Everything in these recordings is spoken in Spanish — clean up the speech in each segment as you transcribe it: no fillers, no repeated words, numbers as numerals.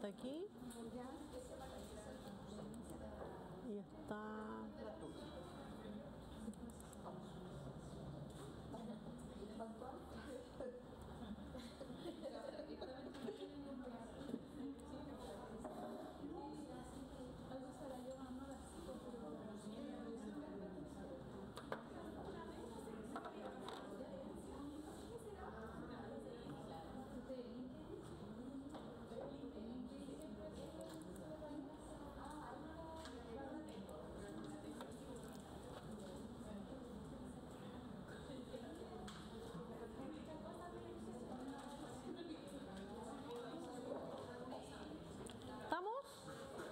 está aquí y está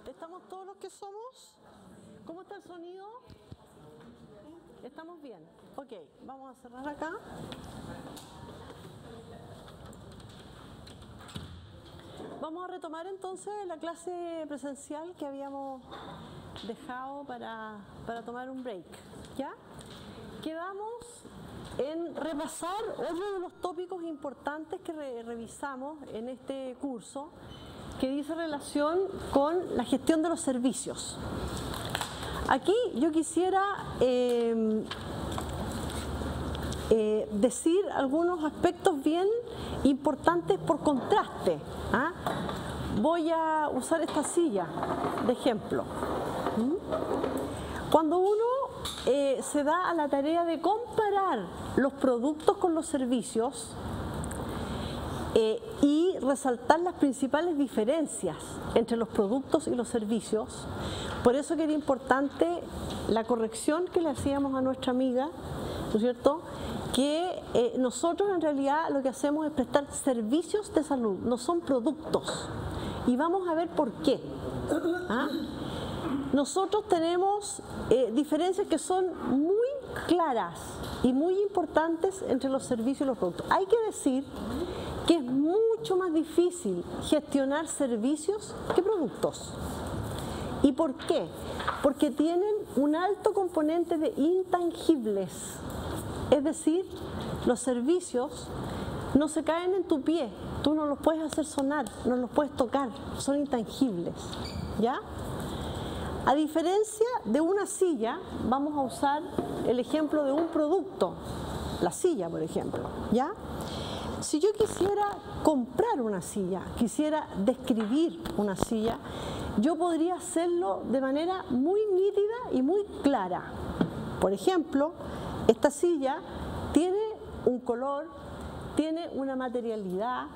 ¿Estamos todos los que somos? ¿Cómo está el sonido? ¿Estamos bien? Ok, vamos a cerrar acá. Vamos a retomar entonces la clase presencial que habíamos dejado para tomar un break. ¿Ya? Quedamos en repasar otro de los tópicos importantes que revisamos en este curso, que dice relación con la gestión de los servicios. Aquí yo quisiera decir algunos aspectos bien importantes por contraste. ¿Ah? Voy a usar esta silla de ejemplo. Cuando uno se da a la tarea de comparar los productos con los servicios, y resaltar las principales diferencias entre los productos y los servicios. Por eso que era importante la corrección que le hacíamos a nuestra amiga, ¿no es cierto? Que nosotros en realidad lo que hacemos es prestar servicios de salud, no son productos. Y vamos a ver por qué. ¿Ah? Nosotros tenemos diferencias que son muy claras y muy importantes entre los servicios y los productos. Hay que decir que es mucho más difícil gestionar servicios que productos. ¿Y por qué? Porque tienen un alto componente de intangibles. Es decir, los servicios no se caen en tu pie, tú no los puedes hacer sonar, no los puedes tocar, son intangibles. ¿Ya? A diferencia de una silla, vamos a usar el ejemplo de un producto, la silla, por ejemplo. ¿Ya? Si yo quisiera comprar una silla, quisiera describir una silla, yo podría hacerlo de manera muy nítida y muy clara. Por ejemplo, esta silla tiene un color, tiene una materialidad,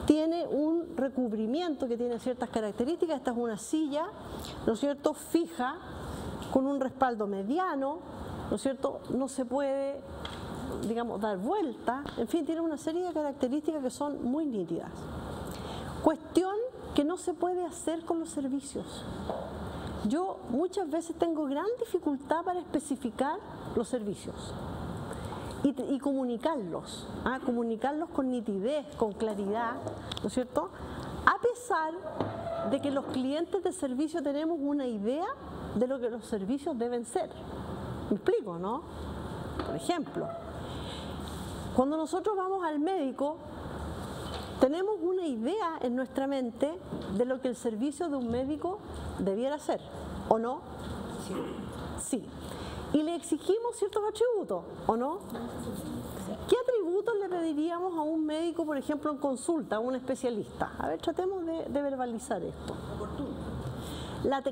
tiene un recubrimiento que tiene ciertas características. Esta es una silla, ¿no es cierto?, fija, con un respaldo mediano, ¿no es cierto?, no se puede, digamos, dar vuelta, en fin, tiene una serie de características que son muy nítidas. Cuestión que no se puede hacer con los servicios. Yo muchas veces tengo gran dificultad para especificar los servicios y comunicarlos, comunicarlos con nitidez, con claridad, ¿no es cierto?, a pesar de que los clientes de servicio tenemos una idea de lo que los servicios deben ser. ¿Me explico, no? Por ejemplo, cuando nosotros vamos al médico, tenemos una idea en nuestra mente de lo que el servicio de un médico debiera ser, ¿o no? Sí. Sí. Y le exigimos ciertos atributos, ¿o no? ¿Qué atributos le pediríamos a un médico, por ejemplo, en consulta, a un especialista? A ver, tratemos de verbalizar esto. Oportuno.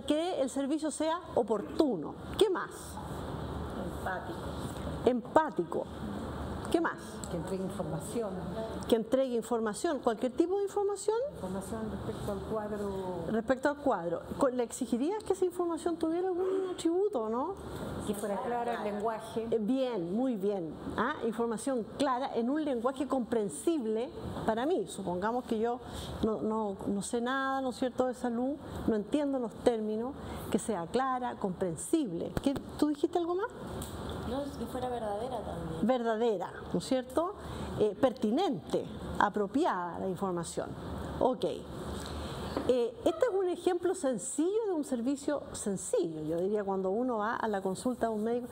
Que el servicio sea oportuno. ¿Qué más? Empático. Empático. ¿Qué más? Que entregue información. Que entregue información, cualquier tipo de información. Información respecto al cuadro. Respecto al cuadro. ¿Le exigirías que esa información tuviera algún atributo, no? Que fuera clara el lenguaje. Bien, muy bien. Información clara en un lenguaje comprensible para mí. Supongamos que yo no sé nada, ¿no es cierto?, de salud, no entiendo los términos, que sea clara, comprensible. ¿Tú dijiste algo más? No, que fuera verdadera también. Verdadera, ¿no es cierto? Pertinente, apropiada la información. Ok. Este es un ejemplo sencillo de un servicio sencillo. Yo diría cuando uno va a la consulta de un médico.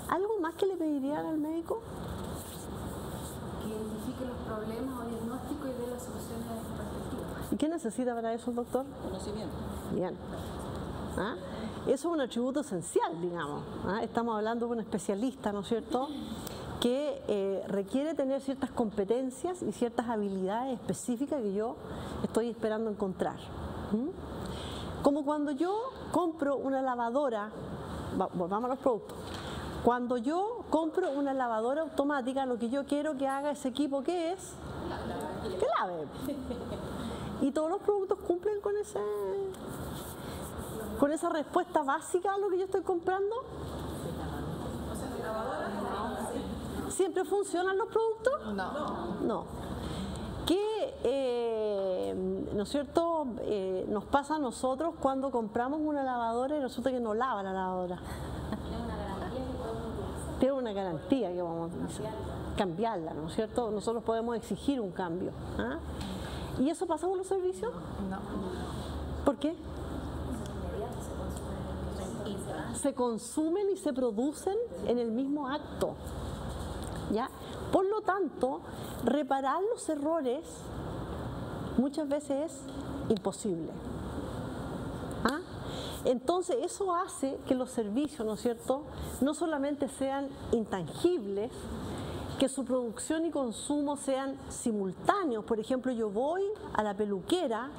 ¿Algo más que le pedirían al médico? Que identifique los problemas o diagnósticos y dé las soluciones a esa perspectiva. ¿Y qué necesita para eso, doctor? Conocimiento. Bien. ¿Ah? Eso es un atributo esencial, digamos. ¿Ah? Estamos hablando de un especialista, ¿no es cierto?, que requiere tener ciertas competencias y ciertas habilidades específicas que yo estoy esperando encontrar. Como cuando yo compro una lavadora, volvamos a los productos. Cuando yo compro una lavadora automática, lo que yo quiero que haga ese equipo, ¿qué es? Que lave. Y todos los productos cumplen con esa respuesta básica a lo que yo estoy comprando. ¿Siempre funcionan los productos? No. ¿Qué, no es cierto, nos pasa a nosotros cuando compramos una lavadora y resulta que no lava la lavadora? Tiene una garantía que vamos a cambiarla, ¿no es cierto? Nosotros podemos exigir un cambio. ¿Ah? ¿Y eso pasa con los servicios? No. ¿Por qué? Se consumen y se producen en el mismo acto. ¿Ya? Por lo tanto, reparar los errores muchas veces es imposible. ¿Ah? Entonces eso hace que los servicios, ¿no es cierto?, no solamente sean intangibles, que su producción y consumo sean simultáneos. Por ejemplo, yo voy a la peluquera,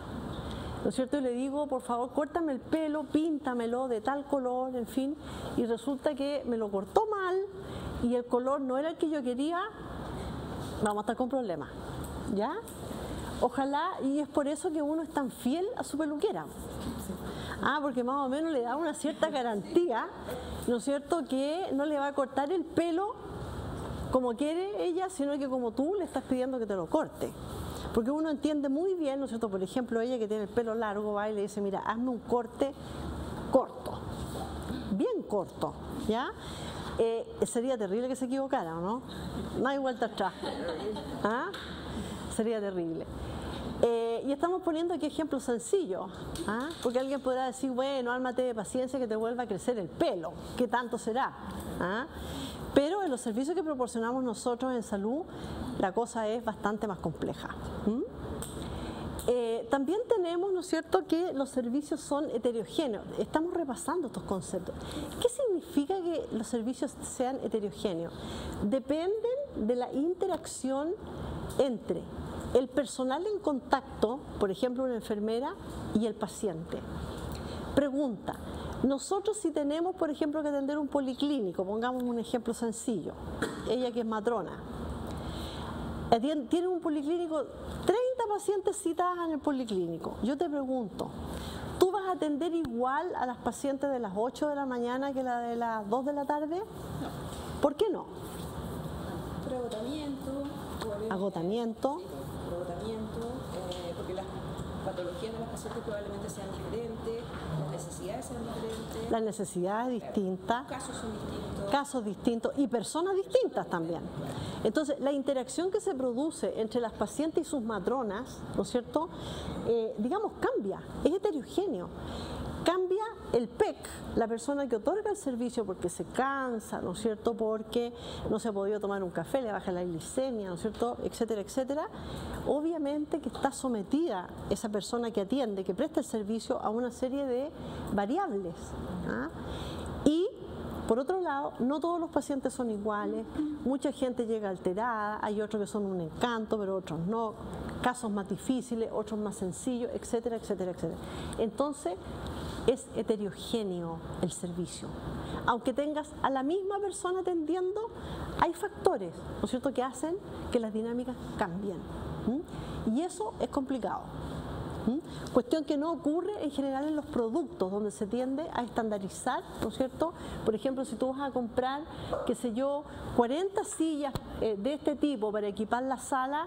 ¿no es cierto?, y le digo, por favor, córtame el pelo, píntamelo de tal color, en fin, y resulta que me lo cortó mal y el color no era el que yo quería, vamos a estar con problemas, ¿ya? Ojalá, y es por eso que uno es tan fiel a su peluquera. Porque más o menos le da una cierta garantía, ¿no es cierto?, que no le va a cortar el pelo como quiere ella, sino que como tú le estás pidiendo que te lo corte. Porque uno entiende muy bien, ¿no es cierto?, por ejemplo, ella que tiene el pelo largo va y le dice, mira, hazme un corte corto, bien corto, ¿ya? Sería terrible que se equivocara, ¿no? No hay vuelta atrás. ¿Ah? Sería terrible. Y estamos poniendo aquí ejemplos sencillos, ¿ah? Porque alguien podrá decir, bueno, ármate de paciencia que te vuelva a crecer el pelo, ¿qué tanto será? ¿Ah? Pero en los servicios que proporcionamos nosotros en salud, la cosa es bastante más compleja. También tenemos, ¿no es cierto?, que los servicios son heterogéneos. Estamos repasando estos conceptos. ¿Qué significa que los servicios sean heterogéneos? Dependen de la interacción entre el personal en contacto, por ejemplo, una enfermera, y el paciente. Pregunta, nosotros si tenemos, por ejemplo, que atender un policlínico, pongamos un ejemplo sencillo, ella que es matrona, tiene un policlínico, 30 pacientes citadas en el policlínico. Yo te pregunto, ¿tú vas a atender igual a las pacientes de las 8 de la mañana que la de las 2 de la tarde? No. ¿Por qué no? Por agotamiento. Agotamiento. Por agotamiento, porque las patologías de las pacientes probablemente sean diferentes, las necesidades sean diferentes. Las necesidades distintas. Casos son distintos. Casos distintos y personas distintas también. Entonces, la interacción que se produce entre las pacientes y sus matronas, ¿no es cierto?, digamos, cambia, es heterogéneo. Cambia el PEC, la persona que otorga el servicio porque se cansa, ¿no es cierto?, porque no se ha podido tomar un café, le baja la glicemia, ¿no es cierto?, etcétera, etcétera. Obviamente que está sometida esa persona que atiende, que presta el servicio, a una serie de variables. ¿Ah? Y por otro lado, no todos los pacientes son iguales, mucha gente llega alterada, hay otros que son un encanto, pero otros no, casos más difíciles, otros más sencillos, etcétera, etcétera, etcétera. Entonces, es heterogéneo el servicio. Aunque tengas a la misma persona atendiendo, hay factores, ¿no es cierto?, que hacen que las dinámicas cambien. Y eso es complicado. Cuestión que no ocurre en general en los productos, donde se tiende a estandarizar, ¿no es cierto? Por ejemplo, si tú vas a comprar, qué sé yo, 40 sillas de este tipo para equipar la sala,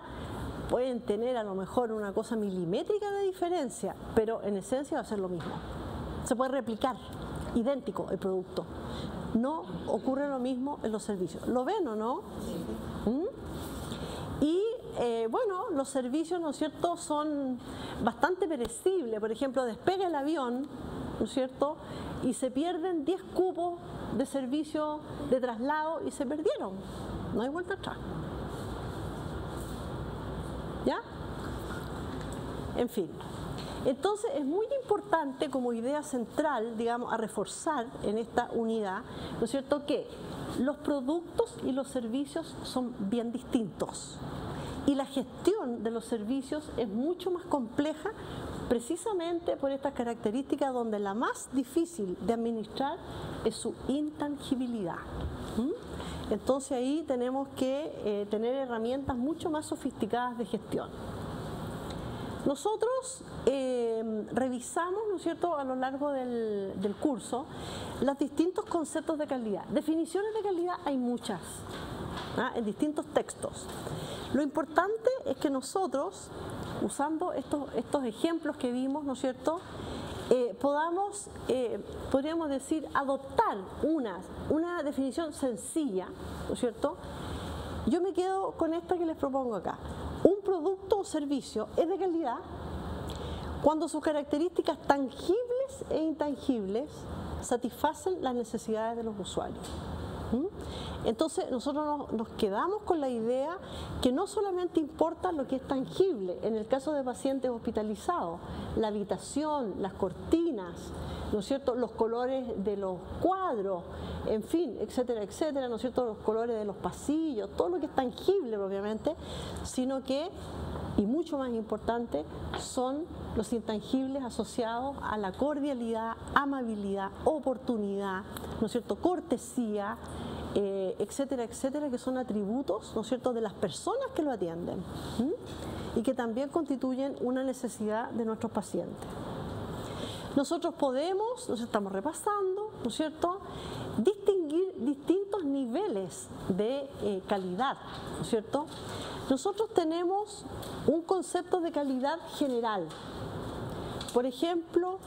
pueden tener a lo mejor una cosa milimétrica de diferencia, pero en esencia va a ser lo mismo. Se puede replicar, idéntico el producto. No ocurre lo mismo en los servicios. ¿Lo ven o no? Y bueno, los servicios, ¿no es cierto?, son bastante perecibles. Por ejemplo, despega el avión, ¿no es cierto?, y se pierden 10 cupos de servicio de traslado y se perdieron. No hay vuelta atrás. ¿Ya? En fin. Entonces es muy importante como idea central, digamos, a reforzar en esta unidad, ¿no es cierto?, que los productos y los servicios son bien distintos y la gestión de los servicios es mucho más compleja precisamente por estas características donde la más difícil de administrar es su intangibilidad. Entonces ahí tenemos que tener herramientas mucho más sofisticadas de gestión. Nosotros revisamos, ¿no es cierto?, a lo largo del curso los distintos conceptos de calidad. Definiciones de calidad hay muchas, en distintos textos. Lo importante es que nosotros, usando estos ejemplos que vimos, ¿no es cierto?, podamos, podríamos decir, adoptar una definición sencilla, ¿no es cierto? Yo me quedo con esta que les propongo acá. Un producto o servicio es de calidad cuando sus características tangibles e intangibles satisfacen las necesidades de los usuarios. Entonces nosotros nos quedamos con la idea que no solamente importa lo que es tangible, en el caso de pacientes hospitalizados, la habitación, las cortinas, ¿no es cierto?, los colores de los cuadros, en fin, etcétera, etcétera, ¿no es cierto?, los colores de los pasillos, todo lo que es tangible, obviamente, sino que, y mucho más importante, son los intangibles asociados a la cordialidad, amabilidad, oportunidad, ¿no es cierto?, cortesía, etcétera, etcétera, que son atributos, ¿no es cierto?, de las personas que lo atienden y que también constituyen una necesidad de nuestros pacientes. Nosotros podemos, nos estamos repasando, ¿no es cierto?, distinguir distintos niveles de calidad, ¿no es cierto? Nosotros tenemos un concepto de calidad general, por ejemplo,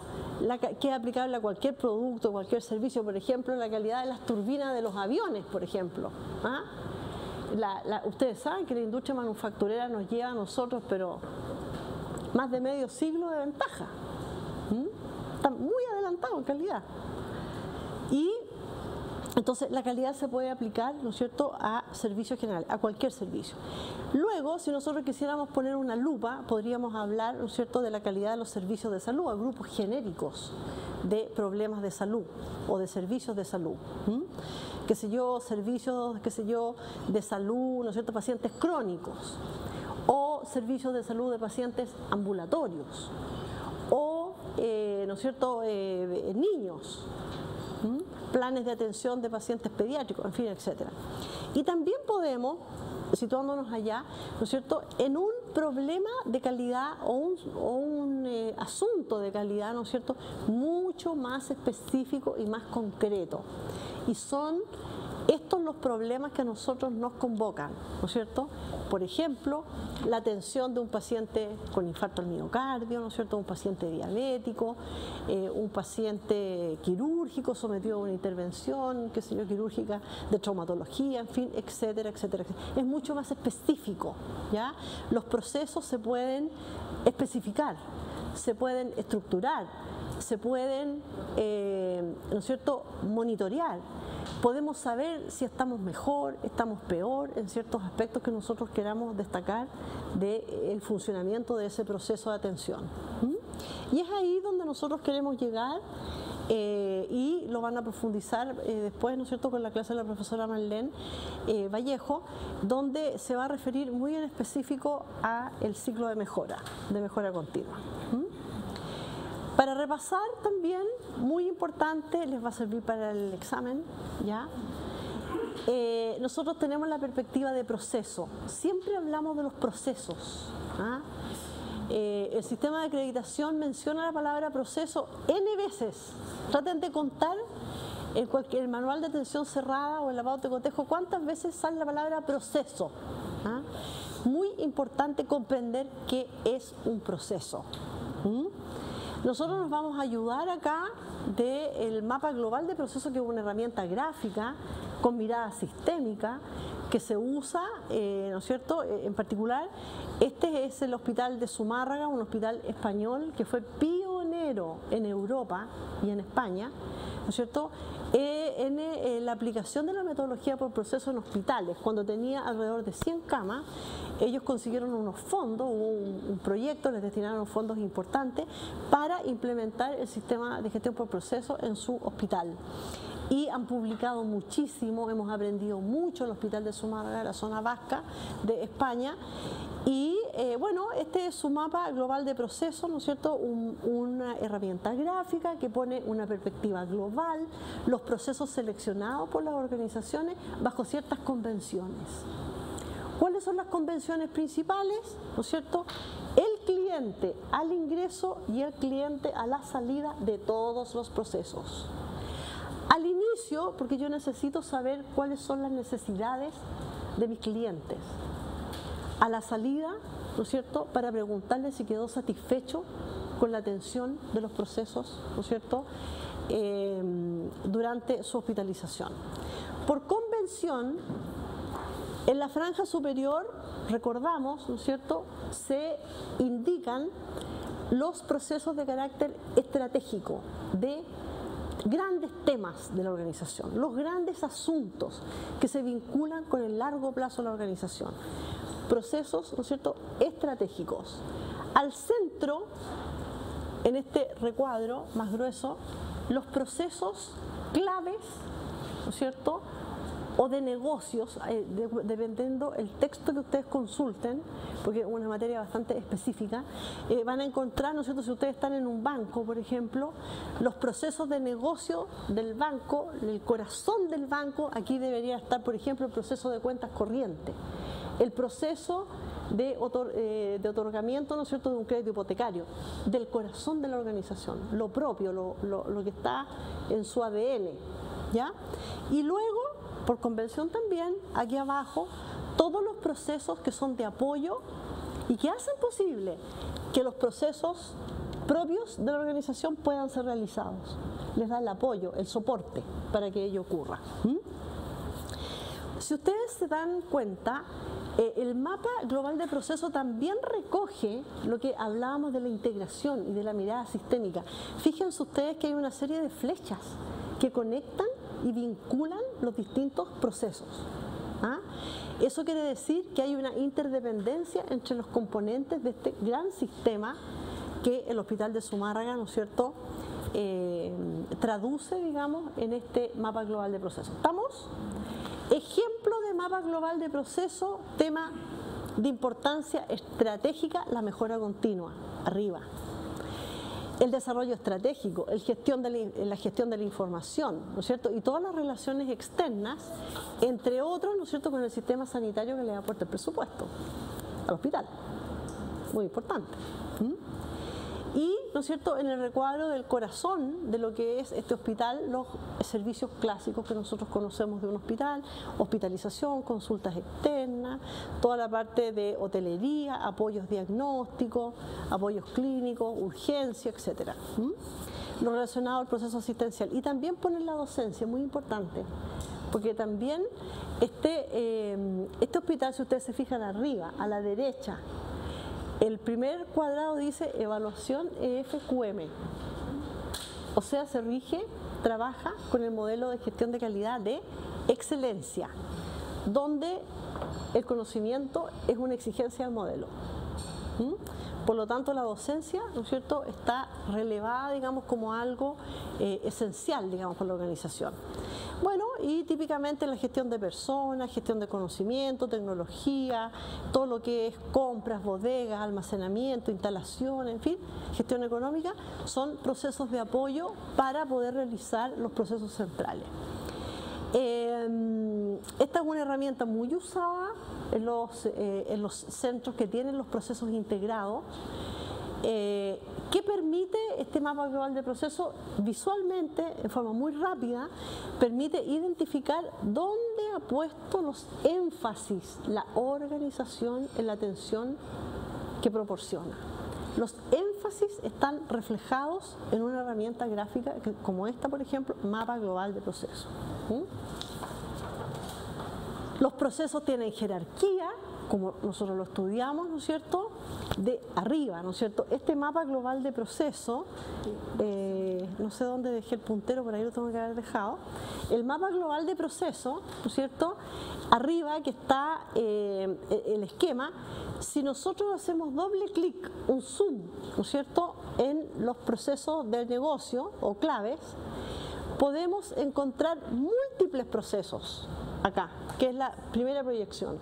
que es aplicable a cualquier producto, cualquier servicio, por ejemplo, la calidad de las turbinas de los aviones, por ejemplo. Ustedes saben que la industria manufacturera nos lleva a nosotros, pero más de medio siglo de ventaja. Está muy adelantado en calidad. Y entonces la calidad se puede aplicar, ¿no es cierto?, a servicios generales, a cualquier servicio. Luego, si nosotros quisiéramos poner una lupa, podríamos hablar, ¿no es cierto?, de la calidad de los servicios de salud, a grupos genéricos de problemas de salud o de servicios de salud. Qué sé yo, servicios, qué sé yo, de salud, ¿no es cierto?, pacientes crónicos, o servicios de salud de pacientes ambulatorios, o, ¿no es cierto?, niños. Planes de atención de pacientes pediátricos, en fin, etcétera. Y también podemos, situándonos allá, ¿no es cierto?, en un problema de calidad o un asunto de calidad, ¿no es cierto?, mucho más específico y más concreto. Y son estos los problemas que a nosotros nos convocan, ¿no es cierto? Por ejemplo, la atención de un paciente con infarto al miocardio, ¿no es cierto?, un paciente diabético, un paciente quirúrgico sometido a una intervención, qué sé yo, quirúrgica de traumatología, en fin, etcétera, etcétera, etcétera. Es mucho más específico, ¿ya? Los procesos se pueden especificar, se pueden estructurar, se pueden, ¿no es cierto?, monitorear. Podemos saber si estamos mejor, estamos peor en ciertos aspectos que nosotros queramos destacar del funcionamiento de ese proceso de atención. Y es ahí donde nosotros queremos llegar y lo van a profundizar después, ¿no es cierto?, con la clase de la profesora Marlene Vallejo, donde se va a referir muy en específico a el ciclo de mejora continua. Para repasar también, muy importante, les va a servir para el examen, ¿ya? Nosotros tenemos la perspectiva de proceso. Siempre hablamos de los procesos. El sistema de acreditación menciona la palabra proceso N veces. Traten de contar en el manual de atención cerrada o en la pauta de cotejo cuántas veces sale la palabra proceso. Muy importante comprender qué es un proceso. Nosotros nos vamos a ayudar acá del mapa global de procesos, que es una herramienta gráfica con mirada sistémica que se usa, ¿no es cierto? En particular, este es el hospital de Zumárraga, un hospital español que fue pionero en Europa y en España, ¿no es cierto?, en la aplicación de la metodología por proceso en hospitales, cuando tenía alrededor de 100 camas, ellos consiguieron unos fondos, hubo un proyecto, les destinaron fondos importantes para implementar el sistema de gestión por proceso en su hospital. Y han publicado muchísimo, hemos aprendido mucho en el Hospital de Zumárraga, la zona vasca de España. Y bueno, este es su mapa global de procesos, ¿no es cierto? Una herramienta gráfica que pone una perspectiva global, los procesos seleccionados por las organizaciones bajo ciertas convenciones. ¿Cuáles son las convenciones principales? ¿No es cierto? El cliente al ingreso y el cliente a la salida de todos los procesos. Al inicio, porque yo necesito saber cuáles son las necesidades de mis clientes. A la salida, ¿no es cierto?, para preguntarle si quedó satisfecho con la atención de los procesos, ¿no es cierto?, durante su hospitalización. Por convención, en la franja superior, recordamos, ¿no es cierto?, se indican los procesos de carácter estratégico de grandes temas de la organización, los grandes asuntos que se vinculan con el largo plazo de la organización. Procesos, ¿no es cierto?, estratégicos. Al centro, en este recuadro más grueso, los procesos claves, ¿no es cierto?, o de negocios, dependiendo el texto que ustedes consulten, porque es una materia bastante específica, van a encontrar, ¿no es cierto?, si ustedes están en un banco, por ejemplo, los procesos de negocio del banco, el corazón del banco, aquí debería estar, por ejemplo, el proceso de cuentas corrientes, el proceso de otorgamiento, ¿no es cierto?, de un crédito hipotecario, del corazón de la organización, lo propio, lo que está en su ADN, ¿ya? Y luego, por convención también, aquí abajo, todos los procesos que son de apoyo y que hacen posible que los procesos propios de la organización puedan ser realizados. Les da el apoyo, el soporte para que ello ocurra. Si ustedes se dan cuenta, el mapa global de proceso también recoge lo que hablábamos de la integración y de la mirada sistémica. Fíjense ustedes que hay una serie de flechas que conectan y vinculan los distintos procesos. ¿Ah? Eso quiere decir que hay una interdependencia entre los componentes de este gran sistema que el Hospital de Zumárraga, ¿no es cierto?, traduce, digamos, en este mapa global de proceso. ¿Estamos? Ejemplo de mapa global de proceso, tema de importancia estratégica, la mejora continua, arriba. El desarrollo estratégico, la gestión de la información, ¿no es cierto?, y todas las relaciones externas, entre otros, ¿no es cierto?, con el sistema sanitario que le aporta el presupuesto al hospital. Muy importante. Y, ¿no es cierto?, en el recuadro del corazón de lo que es este hospital, los servicios clásicos que nosotros conocemos de un hospital, hospitalización, consultas externas, toda la parte de hotelería, apoyos diagnósticos, apoyos clínicos, urgencia, etcétera. Lo relacionado al proceso asistencial. Y también poner la docencia, muy importante, porque también este hospital, si ustedes se fijan arriba, a la derecha, el primer cuadrado dice evaluación EFQM, o sea, se rige, trabaja con el modelo de gestión de calidad de excelencia, donde el conocimiento es una exigencia del modelo. Por lo tanto, la docencia, ¿no es cierto?, está relevada, digamos, como algo esencial, digamos, para la organización. Bueno, y típicamente la gestión de personas, gestión de conocimiento, tecnología, todo lo que es compras, bodegas, almacenamiento, instalación, en fin, gestión económica, son procesos de apoyo para poder realizar los procesos centrales. Esta es una herramienta muy usada en los centros que tienen los procesos integrados. ¿Qué permite este mapa global de proceso? Visualmente, en forma muy rápida, permite identificar dónde ha puesto los énfasis la organización en la atención que proporciona. Los énfasis están reflejados en una herramienta gráfica como esta, por ejemplo, mapa global de proceso. Los procesos tienen jerarquía, como nosotros lo estudiamos, ¿no es cierto?, de arriba, ¿no es cierto? Este mapa global de proceso, no sé dónde dejé el puntero, por ahí lo tengo que haber dejado, el mapa global de proceso, ¿no es cierto? Arriba que está el esquema, si nosotros hacemos doble clic, un zoom, ¿no es cierto?, en los procesos del negocio o claves, podemos encontrar múltiples procesos acá, que es la primera proyección.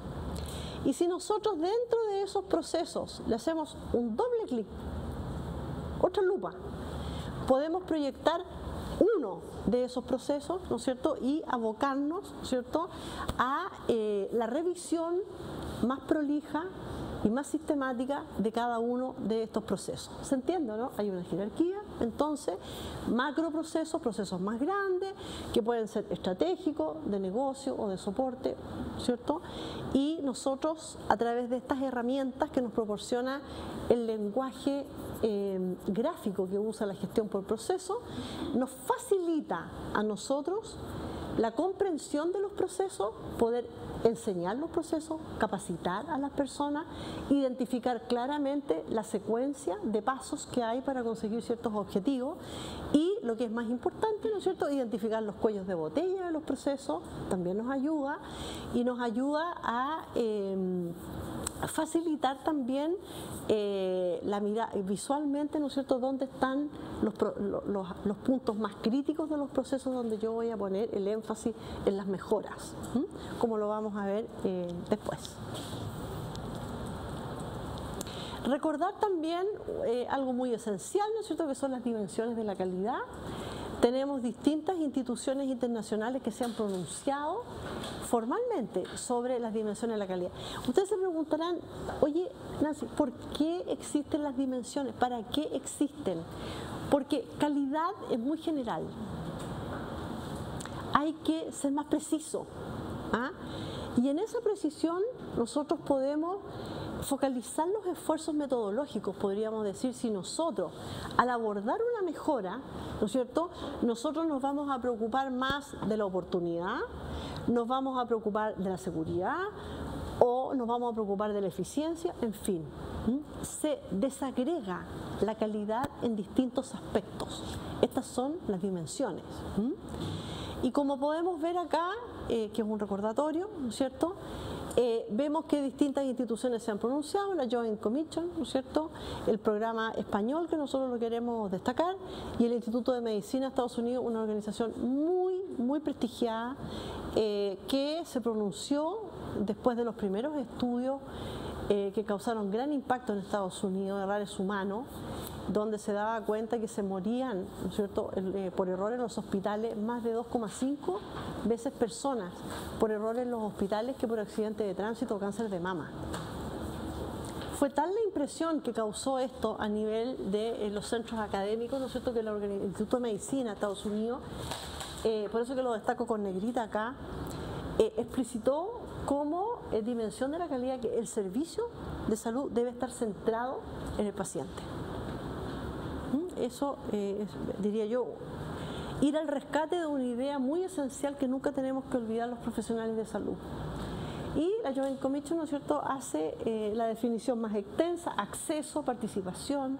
Y si nosotros dentro de esos procesos le hacemos un doble clic, otra lupa, podemos proyectar uno de esos procesos, ¿no es cierto?, y abocarnos, ¿no es cierto?, a la revisión más prolija y más sistemática de cada uno de estos procesos. ¿Se entiende, no? Hay una jerarquía, entonces, macroprocesos, procesos más grandes, que pueden ser estratégicos, de negocio o de soporte, ¿cierto? Y nosotros, a través de estas herramientas que nos proporciona el lenguaje gráfico que usa la gestión por proceso, nos facilita a nosotros la comprensión de los procesos, poder enseñar los procesos, capacitar a las personas, identificar claramente la secuencia de pasos que hay para conseguir ciertos objetivos y, lo que es más importante, ¿no es cierto?, identificar los cuellos de botella de los procesos, también nos ayuda y nos ayuda a facilitar también la mirada visualmente, ¿no es cierto?, dónde están los puntos más críticos de los procesos, donde yo voy a poner el énfasis en las mejoras, como lo vamos a ver después. Recordar también algo muy esencial, ¿no es cierto?, que son las dimensiones de la calidad. Tenemos distintas instituciones internacionales que se han pronunciado formalmente sobre las dimensiones de la calidad. Ustedes se preguntarán, oye, Nancy, ¿por qué existen las dimensiones? ¿Para qué existen? Porque calidad es muy general. Hay que ser más preciso, ¿ah? Y en esa precisión nosotros podemos focalizar los esfuerzos metodológicos, podríamos decir, si nosotros, al abordar una mejora, ¿no es cierto?, nosotros nos vamos a preocupar más de la oportunidad, nos vamos a preocupar de la seguridad o nos vamos a preocupar de la eficiencia, en fin, se desagrega la calidad en distintos aspectos. Estas son las dimensiones. Y como podemos ver acá, que es un recordatorio, ¿no es cierto?, vemos que distintas instituciones se han pronunciado, la Joint Commission, ¿no es cierto?, el programa español, que nosotros lo queremos destacar, y el Instituto de Medicina de Estados Unidos, una organización muy prestigiada, que se pronunció después de los primeros estudios que causaron gran impacto en Estados Unidos de errores humanos, donde se daba cuenta que se morían, ¿no es cierto?, por error en los hospitales más de 2,5 veces personas por error en los hospitales que por accidente de tránsito o cáncer de mama. Fue tal la impresión que causó esto a nivel de los centros académicos, ¿no es cierto?, que el Instituto de Medicina de Estados Unidos, por eso que lo destaco con negrita acá, explicitó como dimensión de la calidad que el servicio de salud debe estar centrado en el paciente. Eso diría yo, ir al rescate de una idea muy esencial que nunca tenemos que olvidar los profesionales de salud. Y la Joint Commission, ¿no es cierto?, hace la definición más extensa: acceso, participación,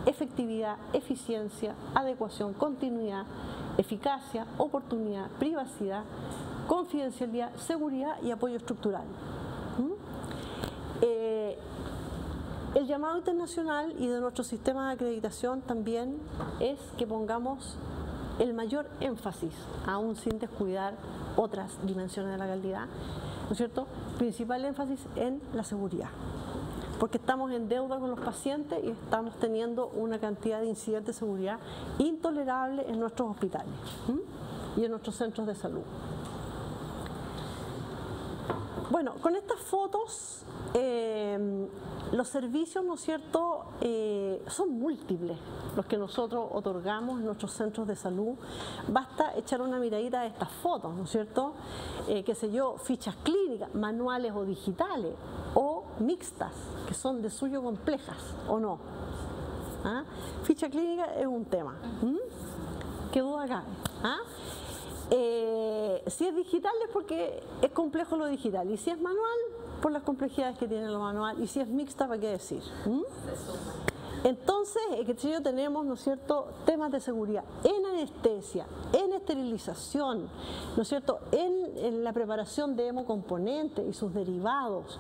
efectividad, eficiencia, adecuación, continuidad, eficacia, oportunidad, privacidad, confidencialidad, seguridad y apoyo estructural. El llamado internacional y de nuestro sistema de acreditación también es que pongamos el mayor énfasis, aún sin descuidar otras dimensiones de la calidad, ¿no es cierto?, principal énfasis en la seguridad, porque estamos en deuda con los pacientes y estamos teniendo una cantidad de incidentes de seguridad intolerable en nuestros hospitales y en nuestros centros de salud. Bueno, con estas fotos, los servicios, ¿no es cierto?, son múltiples los que nosotros otorgamos en nuestros centros de salud. Basta echar una miradita a estas fotos, ¿no es cierto?, qué sé yo, fichas clínicas, manuales o digitales, o mixtas, que son de suyo complejas, o no. ¿Ah? Ficha clínica es un tema. ¿Qué duda cabe? ¿Ah? Si es digital es porque es complejo lo digital, y si es manual, por las complejidades que tiene lo manual, y si es mixta, ¿para qué decir? Entonces, tenemos, ¿no es cierto?, temas de seguridad en anestesia, en esterilización, ¿no es cierto?, en la preparación de hemocomponentes y sus derivados,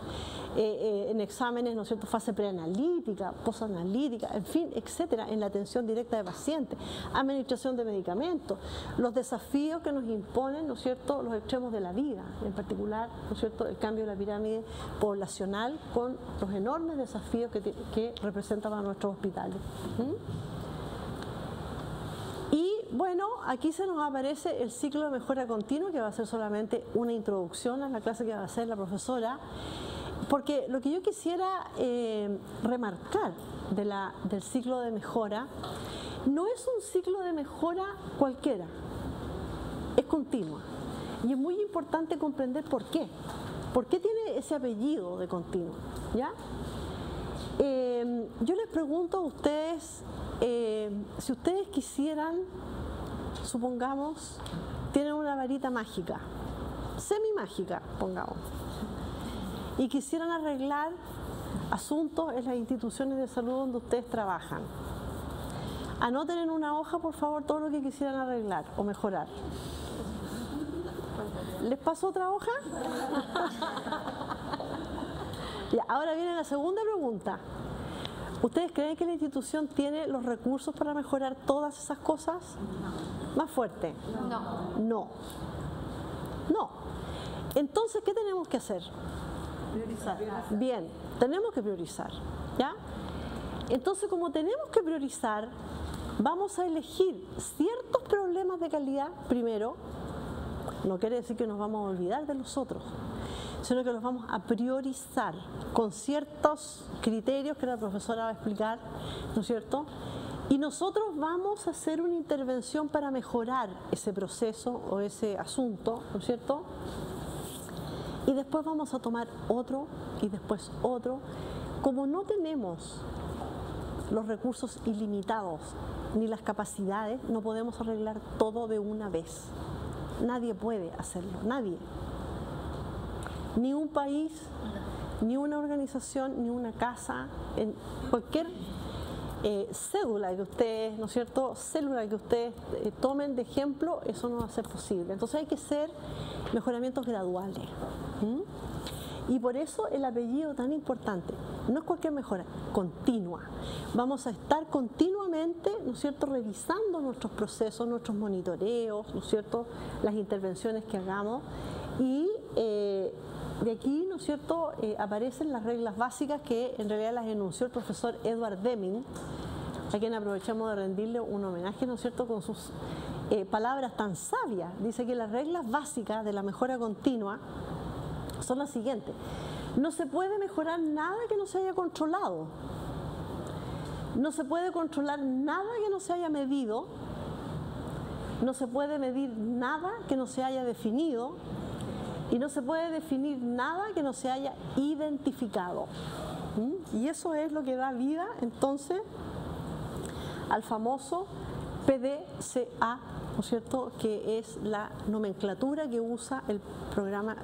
en exámenes, ¿no es cierto?, fase preanalítica, posanalítica, en fin, etcétera, en la atención directa de pacientes, administración de medicamentos, los desafíos que nos imponen, ¿no es cierto?, los extremos de la vida, en particular, ¿no es cierto?, el cambio de la pirámide poblacional con los enormes desafíos que representan a nuestros hospitales. Y bueno, aquí se nos aparece el ciclo de mejora continua, que va a ser solamente una introducción a la clase que va a hacer la profesora, porque lo que yo quisiera remarcar del ciclo de mejora no es un ciclo de mejora cualquiera, es continua. Y es muy importante comprender por qué. ¿Por qué tiene ese apellido de continua? ¿Ya? Yo les pregunto a ustedes, si ustedes quisieran, supongamos, tienen una varita mágica, semi-mágica, pongamos, y quisieran arreglar asuntos en las instituciones de salud donde ustedes trabajan. Anoten en una hoja, por favor, todo lo que quisieran arreglar o mejorar. ¿Les paso otra hoja? Ya, ahora viene la segunda pregunta. ¿Ustedes creen que la institución tiene los recursos para mejorar todas esas cosas? Más fuerte. No. Entonces, ¿qué tenemos que hacer? Priorizar. Bien, tenemos que priorizar, ¿ya? Entonces, como tenemos que priorizar, vamos a elegir ciertos problemas de calidad primero. No quiere decir que nos vamos a olvidar de los otros, sino que los vamos a priorizar con ciertos criterios que la profesora va a explicar, ¿no es cierto? Y nosotros vamos a hacer una intervención para mejorar ese proceso o ese asunto, ¿no es cierto? Y después vamos a tomar otro y después otro. Como no tenemos los recursos ilimitados ni las capacidades, no podemos arreglar todo de una vez. Nadie puede hacerlo, nadie. Ni un país, ni una organización, ni una casa, en cualquier cédula que ustedes, ¿no es cierto?, célula que ustedes tomen de ejemplo, eso no va a ser posible. Entonces hay que hacer mejoramientos graduales. Y por eso el apellido tan importante, no es cualquier mejora, continua. Vamos a estar continuamente, ¿no es cierto?, revisando nuestros procesos, nuestros monitoreos, ¿no es cierto?, las intervenciones que hagamos. Y de aquí, ¿no es cierto?, aparecen las reglas básicas que en realidad las enunció el profesor Edward Deming, a quien aprovechamos de rendirle un homenaje, ¿no es cierto?, con sus palabras tan sabias. Dice que las reglas básicas de la mejora continua son las siguientes. No se puede mejorar nada que no se haya controlado. No se puede controlar nada que no se haya medido. No se puede medir nada que no se haya definido. Y no se puede definir nada que no se haya identificado. Y eso es lo que da vida, entonces, al famoso PDCA, ¿no es cierto?, que es la nomenclatura que usa el programa,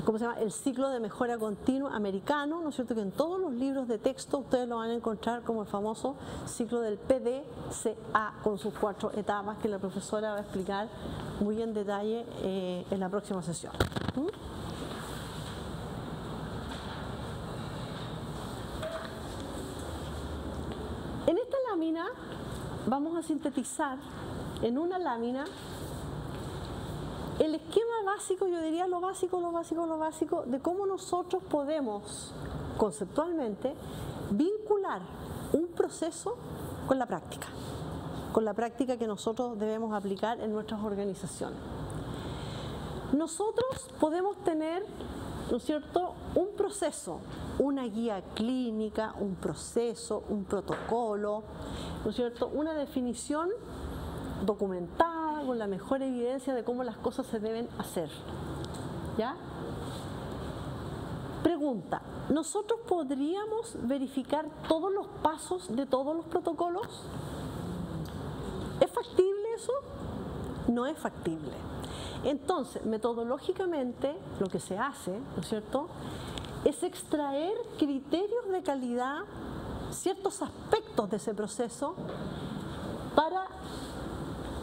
¿cómo se llama?, el ciclo de mejora continua americano, ¿no es cierto?, que en todos los libros de texto ustedes lo van a encontrar como el famoso ciclo del PDCA, con sus 4 etapas que la profesora va a explicar muy en detalle en la próxima sesión. En esta lámina vamos a sintetizar en una lámina el esquema básico, yo diría lo básico de cómo nosotros podemos conceptualmente vincular un proceso con la práctica que nosotros debemos aplicar en nuestras organizaciones. Nosotros podemos tener, ¿no es cierto?, un proceso, una guía clínica, un proceso, un protocolo, ¿no es cierto?, una definición documentada con la mejor evidencia de cómo las cosas se deben hacer. ¿Ya? Pregunta, ¿nosotros podríamos verificar todos los pasos de todos los protocolos? ¿Es factible eso? No es factible. Entonces, metodológicamente, lo que se hace, ¿no es cierto?, es extraer criterios de calidad ciertos aspectos de ese proceso para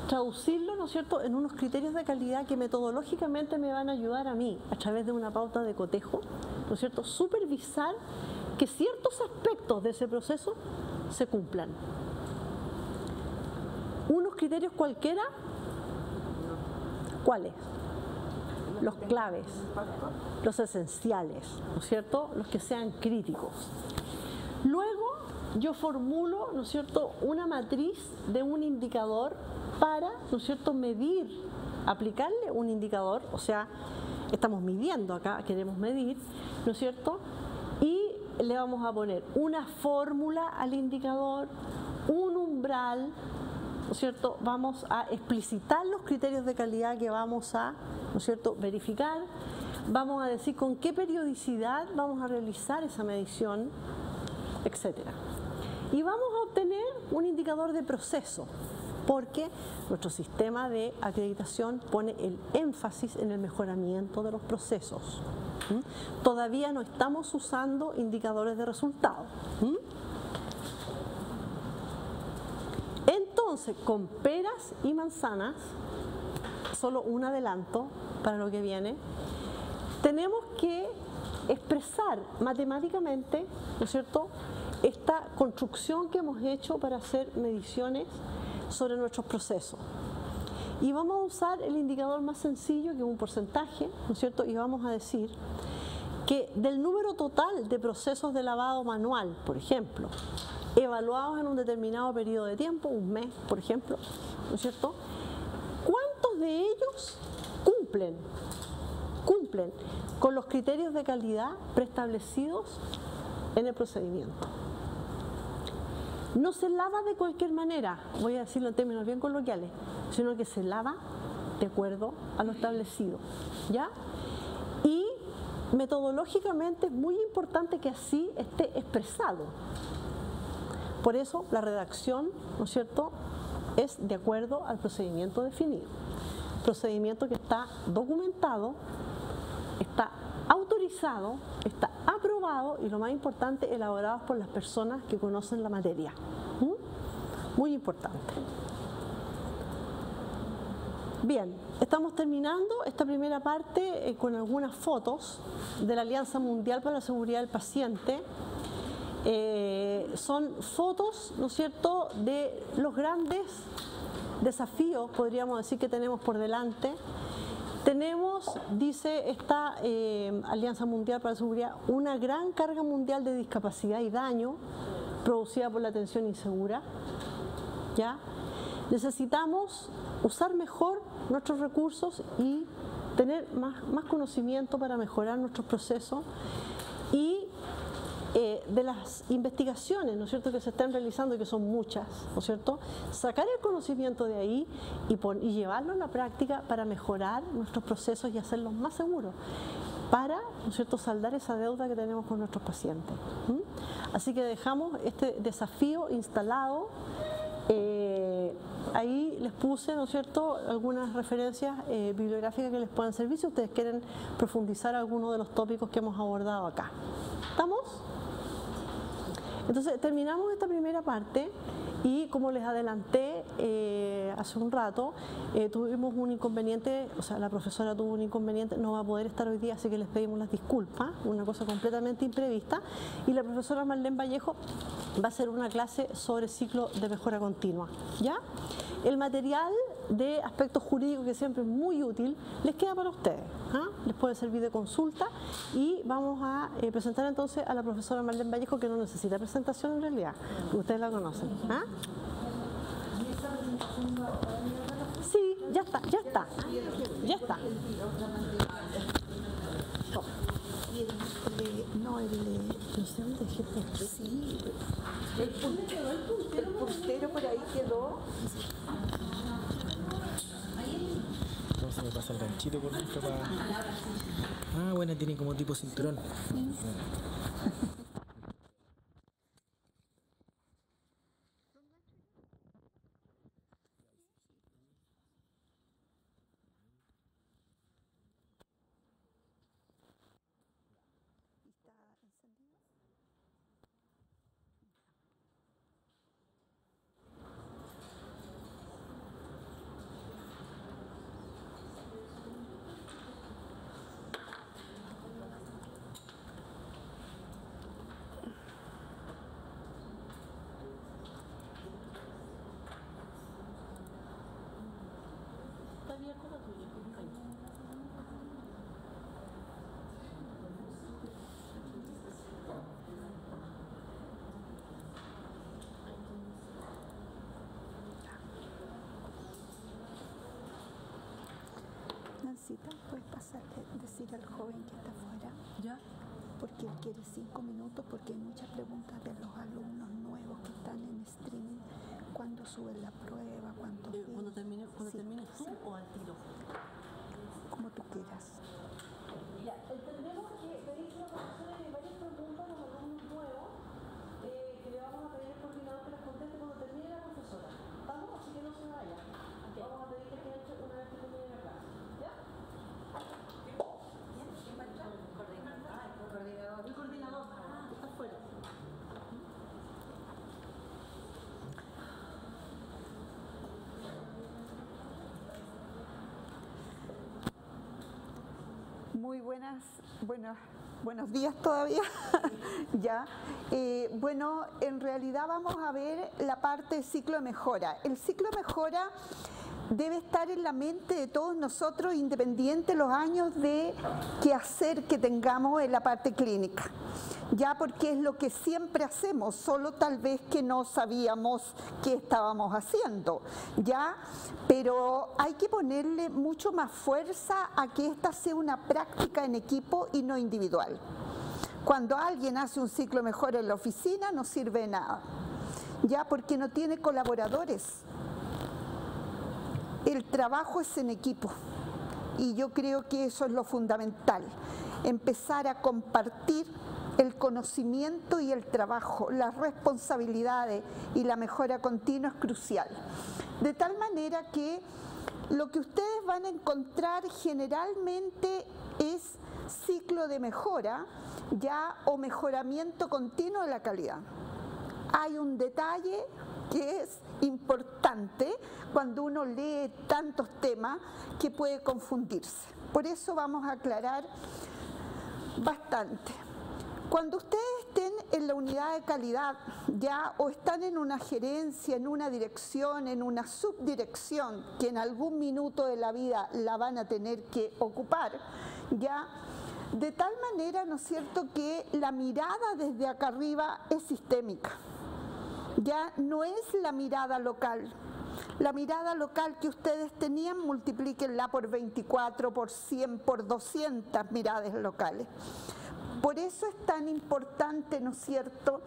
traducirlo, ¿no es cierto?, en unos criterios de calidad que metodológicamente me van a ayudar a mí, a través de una pauta de cotejo, ¿no es cierto?, supervisar que ciertos aspectos de ese proceso se cumplan. Unos criterios cualquiera, ¿cuáles? Los claves, los esenciales, ¿no es cierto?, los que sean críticos. Luego yo formulo, ¿no es cierto?, una matriz de un indicador para, ¿no es cierto?, medir, aplicarle un indicador, o sea, estamos midiendo acá, queremos medir, ¿no es cierto?, y le vamos a poner una fórmula al indicador, un umbral, ¿no es cierto?, vamos a explicitar los criterios de calidad que vamos a, ¿no es cierto?, verificar, vamos a decir con qué periodicidad vamos a realizar esa medición, etcétera. Y vamos a obtener un indicador de proceso, porque nuestro sistema de acreditación pone el énfasis en el mejoramiento de los procesos. Todavía no estamos usando indicadores de resultado. Entonces, con peras y manzanas, solo un adelanto para lo que viene, tenemos que expresar matemáticamente, ¿no es cierto?, esta construcción que hemos hecho para hacer mediciones sobre nuestros procesos. Y vamos a usar el indicador más sencillo, que es un porcentaje, ¿no es cierto?, y vamos a decir que del número total de procesos de lavado manual, por ejemplo, evaluados en un determinado periodo de tiempo, un mes, por ejemplo, ¿no es cierto?, ¿cuántos de ellos cumplen con los criterios de calidad preestablecidos en el procedimiento? No se lava de cualquier manera, voy a decirlo en términos bien coloquiales, sino que se lava de acuerdo a lo establecido, ¿ya? Y metodológicamente es muy importante que así esté expresado. Por eso la redacción, ¿no es cierto?, es de acuerdo al procedimiento definido. Procedimiento que está documentado, está autorizado, está aprobado y, lo más importante, elaborado por las personas que conocen la materia. Muy importante. Bien, estamos terminando esta primera parte con algunas fotos de la Alianza Mundial para la Seguridad del Paciente. Son fotos, ¿no es cierto?, de los grandes desafíos, podríamos decir, que tenemos por delante. Tenemos, dice esta Alianza Mundial para la Seguridad, una gran carga mundial de discapacidad y daño producida por la atención insegura. ¿Ya? Necesitamos usar mejor nuestros recursos y tener más conocimiento para mejorar nuestros procesos, y de las investigaciones, ¿no es cierto?, que se están realizando, y que son muchas, ¿no es cierto?, sacar el conocimiento de ahí y llevarlo a la práctica para mejorar nuestros procesos y hacerlos más seguros, para, ¿no es cierto?, saldar esa deuda que tenemos con nuestros pacientes. Así que dejamos este desafío instalado. Ahí les puse, ¿no es cierto?, algunas referencias bibliográficas que les puedan servir si ustedes quieren profundizar alguno de los tópicos que hemos abordado acá. ¿Estamos? Entonces terminamos esta primera parte y, como les adelanté hace un rato, tuvimos un inconveniente, o sea, la profesora tuvo un inconveniente, no va a poder estar hoy día, así que les pedimos las disculpas, una cosa completamente imprevista, y la profesora Marlene Vallejo va a hacer una clase sobre ciclo de mejora continua, ¿ya? El material de aspectos jurídicos, que siempre es muy útil, les queda para ustedes, les puede servir de consulta, y vamos a presentar entonces a la profesora Marlene Vallejo, que no necesita presentación en realidad, porque ustedes la conocen. Sí, ya está. No sé dónde dejé esto. Sí, el puntero por ahí quedó. ¿Cómo se me pasa el ganchito por dentro para...? Ah, bueno, tiene como tipo cinturón. Nancita, ¿puedes pasarle, decir al joven que está afuera? ¿Ya? Porque él quiere 5 minutos, porque hay muchas preguntas de los alumnos nuevos que están en streaming. ¿Cuándo suben la prueba? Cuando termine sí. o al tiro. Como tú quieras. Ya, entendemos que pedís una profesora de varias preguntas a los alumnos nuevos que le vamos a pedir al coordinador que las conteste cuando termine la profesora. ¿Estamos? Así que no se vaya. Okay. Vamos a pedir que entre una vez que termine la clase. ¿Ya? ¿Quién va a entrar? El coordinador. Está afuera. Muy buenos días todavía. Ya. Bueno, en realidad vamos a ver la parte del ciclo de mejora. El ciclo de mejora debe estar en la mente de todos nosotros, independiente de los años de quehacer que tengamos en la parte clínica. Ya, porque es lo que siempre hacemos, solo tal vez que no sabíamos qué estábamos haciendo, ya, pero hay que ponerle mucho más fuerza a que esta sea una práctica en equipo y no individual. Cuando alguien hace un ciclo mejor en la oficina no sirve de nada, ya, porque no tiene colaboradores. El trabajo es en equipo y yo creo que eso es lo fundamental, empezar a compartir el conocimiento y el trabajo, las responsabilidades y la mejora continua es crucial. De tal manera que lo que ustedes van a encontrar generalmente es ciclo de mejora, ya, o mejoramiento continuo de la calidad. Hay un detalle que es importante cuando uno lee tantos temas que puede confundirse. Por eso vamos a aclarar bastante. Cuando ustedes estén en la unidad de calidad, ya, o están en una gerencia, en una dirección, en una subdirección, que en algún minuto de la vida la van a tener que ocupar, ya, de tal manera, ¿no es cierto?, que la mirada desde acá arriba es sistémica. Ya no es la mirada local. La mirada local que ustedes tenían, multiplíquenla por 24, por 100, por 200 miradas locales. Por eso es tan importante, ¿no es cierto?,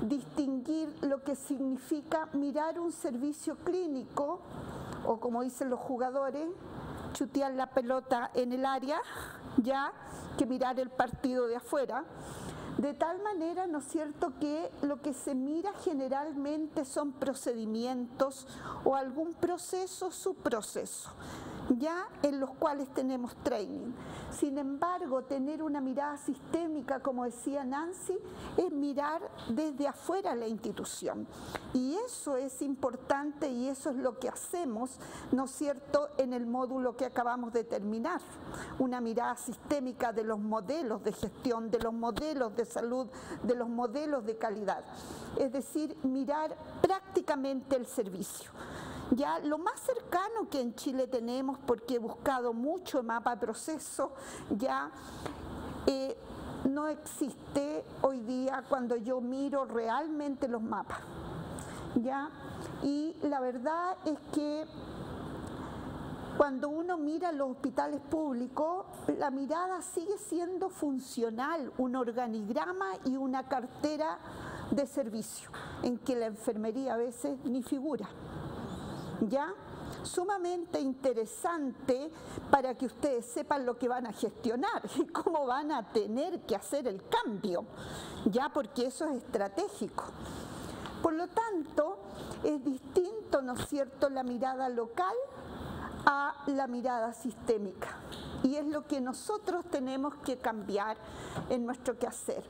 distinguir lo que significa mirar un servicio clínico, o como dicen los jugadores, chutear la pelota en el área, ya, que mirar el partido de afuera. De tal manera, ¿no es cierto?, que lo que se mira generalmente son procedimientos o algún proceso, subproceso, ya, en los cuales tenemos training. Sin embargo, tener una mirada sistémica, como decía Nancy, es mirar desde afuera la institución. Y eso es importante y eso es lo que hacemos, ¿no es cierto?, en el módulo que acabamos de terminar. Una mirada sistémica de los modelos de gestión, de los modelos de salud, de los modelos de calidad. Es decir, mirar prácticamente el servicio. Ya lo más cercano que en Chile tenemos, porque he buscado mucho mapa de proceso, ya no existe hoy día cuando yo miro realmente los mapas. ¿Ya? Y la verdad es que cuando uno mira los hospitales públicos, la mirada sigue siendo funcional, un organigrama y una cartera de servicio, en que la enfermería a veces ni figura. ¿Ya? Sumamente interesante para que ustedes sepan lo que van a gestionar y cómo van a tener que hacer el cambio, ya, porque eso es estratégico. Por lo tanto, es distinto, ¿no es cierto?, la mirada local a la mirada sistémica. Y es lo que nosotros tenemos que cambiar en nuestro quehacer.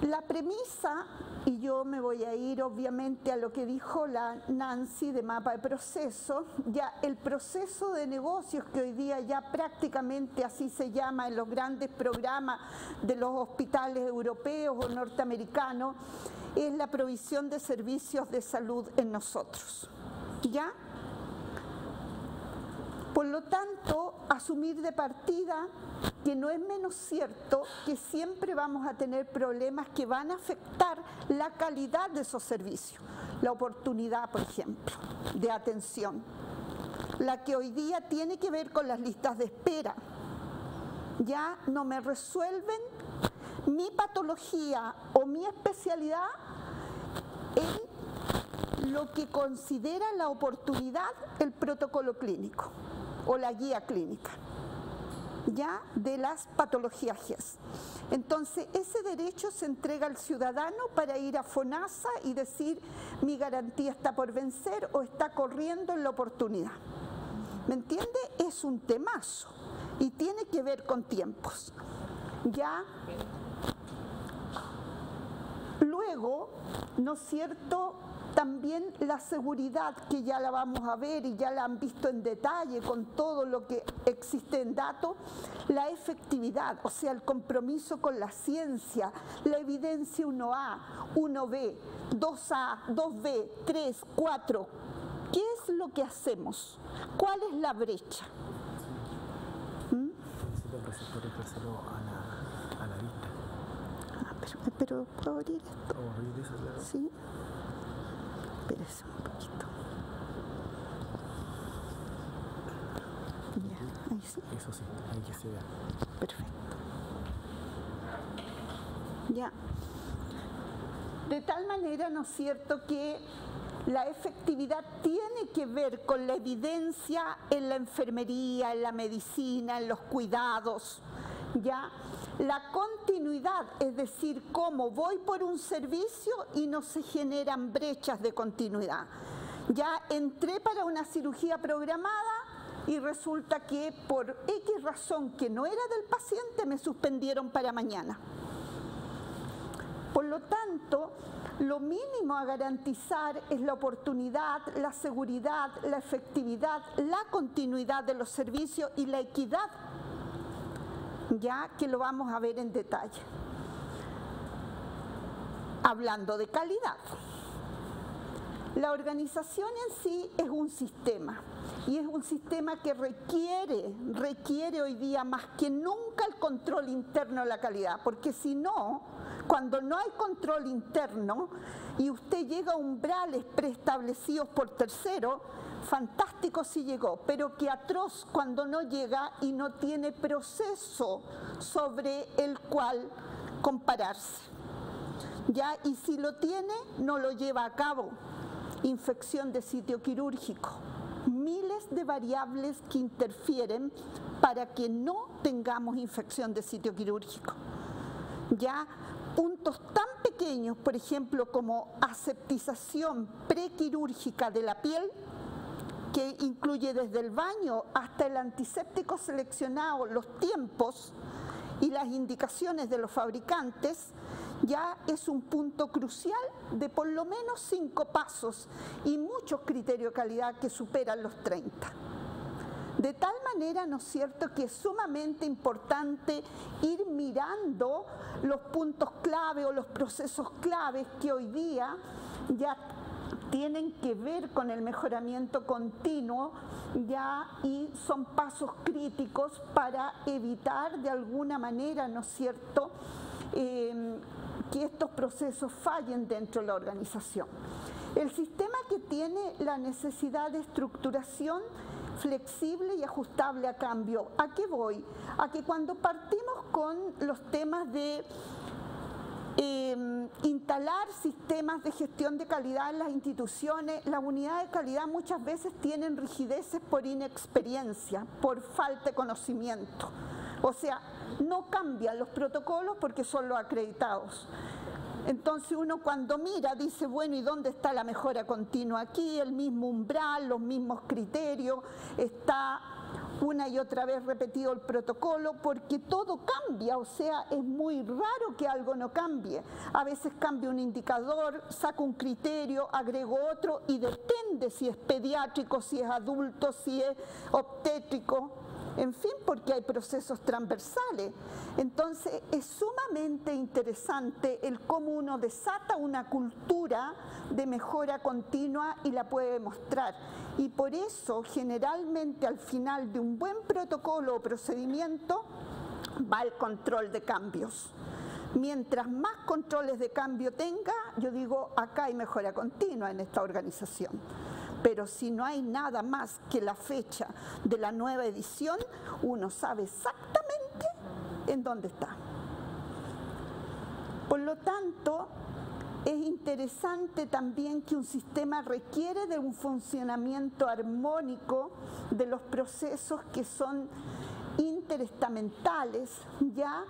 La premisa, y yo me voy a ir obviamente a lo que dijo la Nancy de mapa de proceso, ya el proceso de negocios que hoy día ya prácticamente así se llama en los grandes programas de los hospitales europeos o norteamericanos, es la provisión de servicios de salud en nosotros. ¿Ya? Por lo tanto, asumir de partida que no es menos cierto que siempre vamos a tener problemas que van a afectar la calidad de esos servicios. La oportunidad, por ejemplo, de atención, la que hoy día tiene que ver con las listas de espera. Ya no me resuelven mi patología o mi especialidad en lo que considera la oportunidad el protocolo clínico o la guía clínica, ya de las patologías GES. Entonces, ese derecho se entrega al ciudadano para ir a FONASA y decir mi garantía está por vencer o está corriendo en la oportunidad. ¿Me entiende? Es un temazo y tiene que ver con tiempos. Ya. Luego, ¿no es cierto?, también la seguridad, que ya la vamos a ver y ya la han visto en detalle con todo lo que existe en datos, la efectividad, o sea, el compromiso con la ciencia, la evidencia 1A, 1B, 2A, 2B, 3, 4. ¿Qué es lo que hacemos? ¿Cuál es la brecha? Necesito el receptor y ofrecerlo a la vista. Pero ¿puedo abrir esto? ¿Puedo abrir eso, claro? Sí. Espérese un poquito. Ya, ahí sí. Eso sí, hay que se vea. Perfecto. Ya. De tal manera, ¿no es cierto?, que la efectividad tiene que ver con la evidencia en la enfermería, en la medicina, en los cuidados, ¿ya? La continuidad, es decir, cómo voy por un servicio y no se generan brechas de continuidad. Ya entré para una cirugía programada y resulta que por X razón que no era del paciente me suspendieron para mañana. Por lo tanto, lo mínimo a garantizar es la oportunidad, la seguridad, la efectividad, la continuidad de los servicios y la equidad, ya que lo vamos a ver en detalle. Hablando de calidad, la organización en sí es un sistema y es un sistema que requiere hoy día más que nunca el control interno de la calidad, porque si no, cuando no hay control interno y usted llega a umbrales preestablecidos por terceros, fantástico si llegó, pero que atroz cuando no llega y no tiene proceso sobre el cual compararse. ¿Ya? Y si lo tiene, no lo lleva a cabo. Infección de sitio quirúrgico. Miles de variables que interfieren para que no tengamos infección de sitio quirúrgico. Ya puntos tan pequeños, por ejemplo, como aseptización prequirúrgica de la piel, que incluye desde el baño hasta el antiséptico seleccionado, los tiempos y las indicaciones de los fabricantes, ya es un punto crucial de por lo menos 5 pasos y muchos criterios de calidad que superan los 30. De tal manera, ¿no es cierto?, que es sumamente importante ir mirando los puntos clave o los procesos claves que hoy día ya tienen que ver con el mejoramiento continuo, ya, y son pasos críticos para evitar de alguna manera, ¿no es cierto?, que estos procesos fallen dentro de la organización. El sistema que tiene la necesidad de estructuración flexible y ajustable a cambio. ¿A qué voy? A que cuando partimos con los temas de instalar sistemas de gestión de calidad en las instituciones, las unidades de calidad muchas veces tienen rigideces por inexperiencia, por falta de conocimiento. O sea, no cambian los protocolos porque son los acreditados. Entonces uno cuando mira dice, bueno, ¿y dónde está la mejora continua aquí? El mismo umbral, los mismos criterios, está una y otra vez repetido el protocolo porque todo cambia, o sea, es muy raro que algo no cambie. A veces cambia un indicador, saco un criterio, agrego otro y depende si es pediátrico, si es adulto, si es obstétrico, En fin, porque hay procesos transversales. Entonces, es sumamente interesante el cómo uno desata una cultura de mejora continua y la puede mostrar. Y por eso, generalmente, al final de un buen protocolo o procedimiento, va el control de cambios. Mientras más controles de cambio tenga, yo digo, acá hay mejora continua en esta organización. Pero si no hay nada más que la fecha de la nueva edición, uno sabe exactamente en dónde está. Por lo tanto, es interesante también que un sistema requiere de un funcionamiento armónico de los procesos que son interestamentales, ya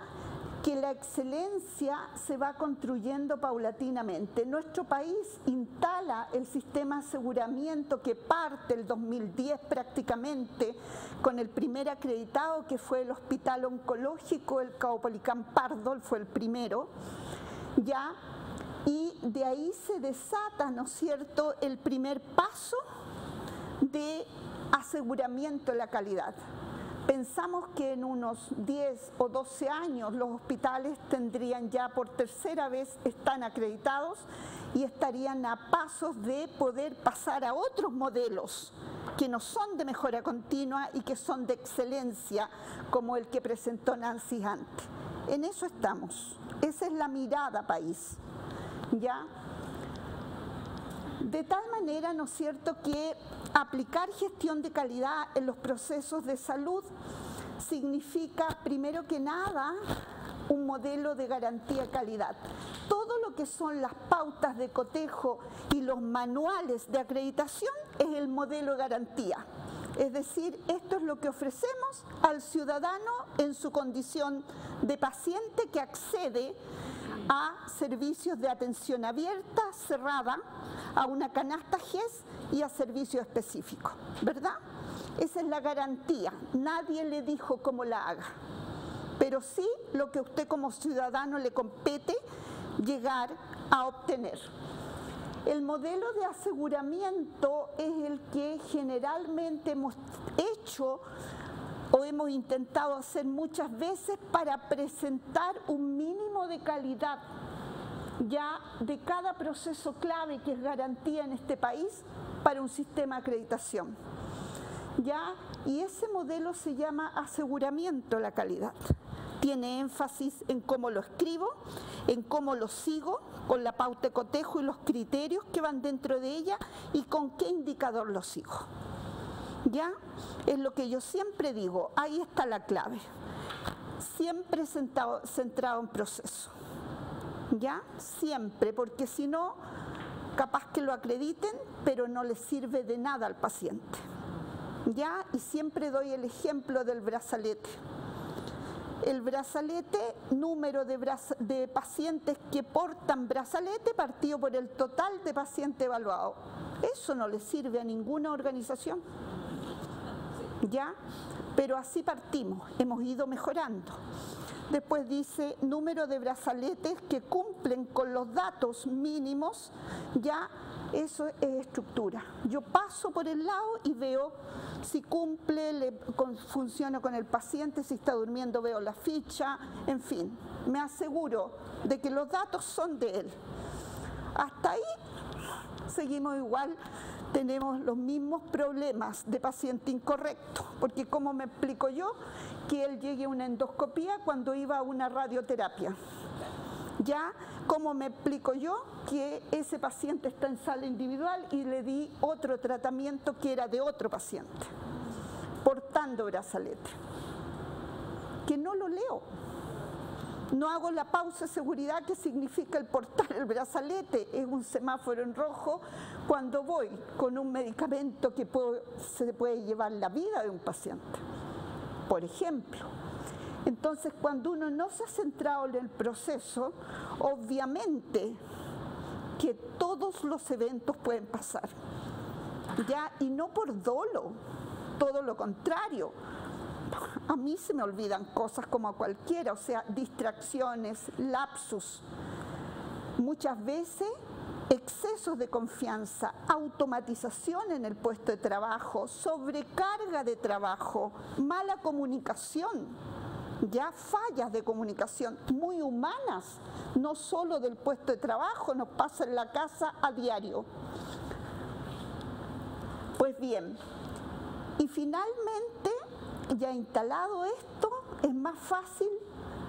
que la excelencia se va construyendo paulatinamente. Nuestro país instala el sistema de aseguramiento que parte el 2010 prácticamente con el primer acreditado, que fue el Hospital Oncológico, el Caupolicán Pardo, fue el primero, ya, y de ahí se desata, ¿no es cierto?, el primer paso de aseguramiento de la calidad. Pensamos que en unos 10 o 12 años los hospitales tendrían ya por tercera vez, están acreditados y estarían a pasos de poder pasar a otros modelos que no son de mejora continua y que son de excelencia, como el que presentó Nancy antes. En eso estamos. Esa es la mirada país, ¿ya? De tal manera, ¿no es cierto?, que aplicar gestión de calidad en los procesos de salud significa, primero que nada, un modelo de garantía de calidad. Todo lo que son las pautas de cotejo y los manuales de acreditación es el modelo de garantía. Es decir, esto es lo que ofrecemos al ciudadano en su condición de paciente que accede a servicios de atención abierta, cerrada, a una canasta GES y a servicios específicos, ¿verdad? Esa es la garantía. Nadie le dijo cómo la haga, pero sí lo que a usted como ciudadano le compete llegar a obtener. El modelo de aseguramiento es el que generalmente hemos hecho o hemos intentado hacer muchas veces para presentar un mínimo de calidad ya de cada proceso clave que es garantía en este país para un sistema de acreditación. ¿Ya? Y ese modelo se llama aseguramiento de la calidad. Tiene énfasis en cómo lo escribo, en cómo lo sigo, con la pauta de cotejo y los criterios que van dentro de ella y con qué indicador lo sigo. ¿Ya? Es lo que yo siempre digo, ahí está la clave. Siempre centrado en proceso. ¿Ya? Siempre, porque si no, capaz que lo acrediten, pero no les sirve de nada al paciente. ¿Ya? Y siempre doy el ejemplo del brazalete. El brazalete, número de pacientes que portan brazalete partido por el total de pacientes evaluados. Eso no le sirve a ninguna organización. ¿Ya? Pero así partimos, hemos ido mejorando. Después dice número de brazaletes que cumplen con los datos mínimos, ya eso es estructura. Yo paso por el lado y veo si cumple, funciona con el paciente, si está durmiendo veo la ficha, en fin, me aseguro de que los datos son de él. Hasta ahí seguimos igual, tenemos los mismos problemas de paciente incorrecto, porque ¿cómo me explico yo que él llegue a una endoscopía cuando iba a una radioterapia? ¿Ya? ¿Cómo me explico yo que ese paciente está en sala individual y le di otro tratamiento que era de otro paciente, portando brazalete? Que no lo leo. No hago la pausa de seguridad que significa el portar el brazalete. Es un semáforo en rojo cuando voy con un medicamento que se puede llevar la vida de un paciente, por ejemplo. Entonces, cuando uno no se ha centrado en el proceso, obviamente que todos los eventos pueden pasar, ¿ya? Y no por dolo, todo lo contrario. A mí se me olvidan cosas como a cualquiera, o sea, distracciones, lapsus. Muchas veces excesos de confianza, automatización en el puesto de trabajo, sobrecarga de trabajo, mala comunicación, ya fallas de comunicación muy humanas, no solo del puesto de trabajo, nos pasa en la casa a diario. Pues bien, y finalmente, ya instalado esto, es más fácil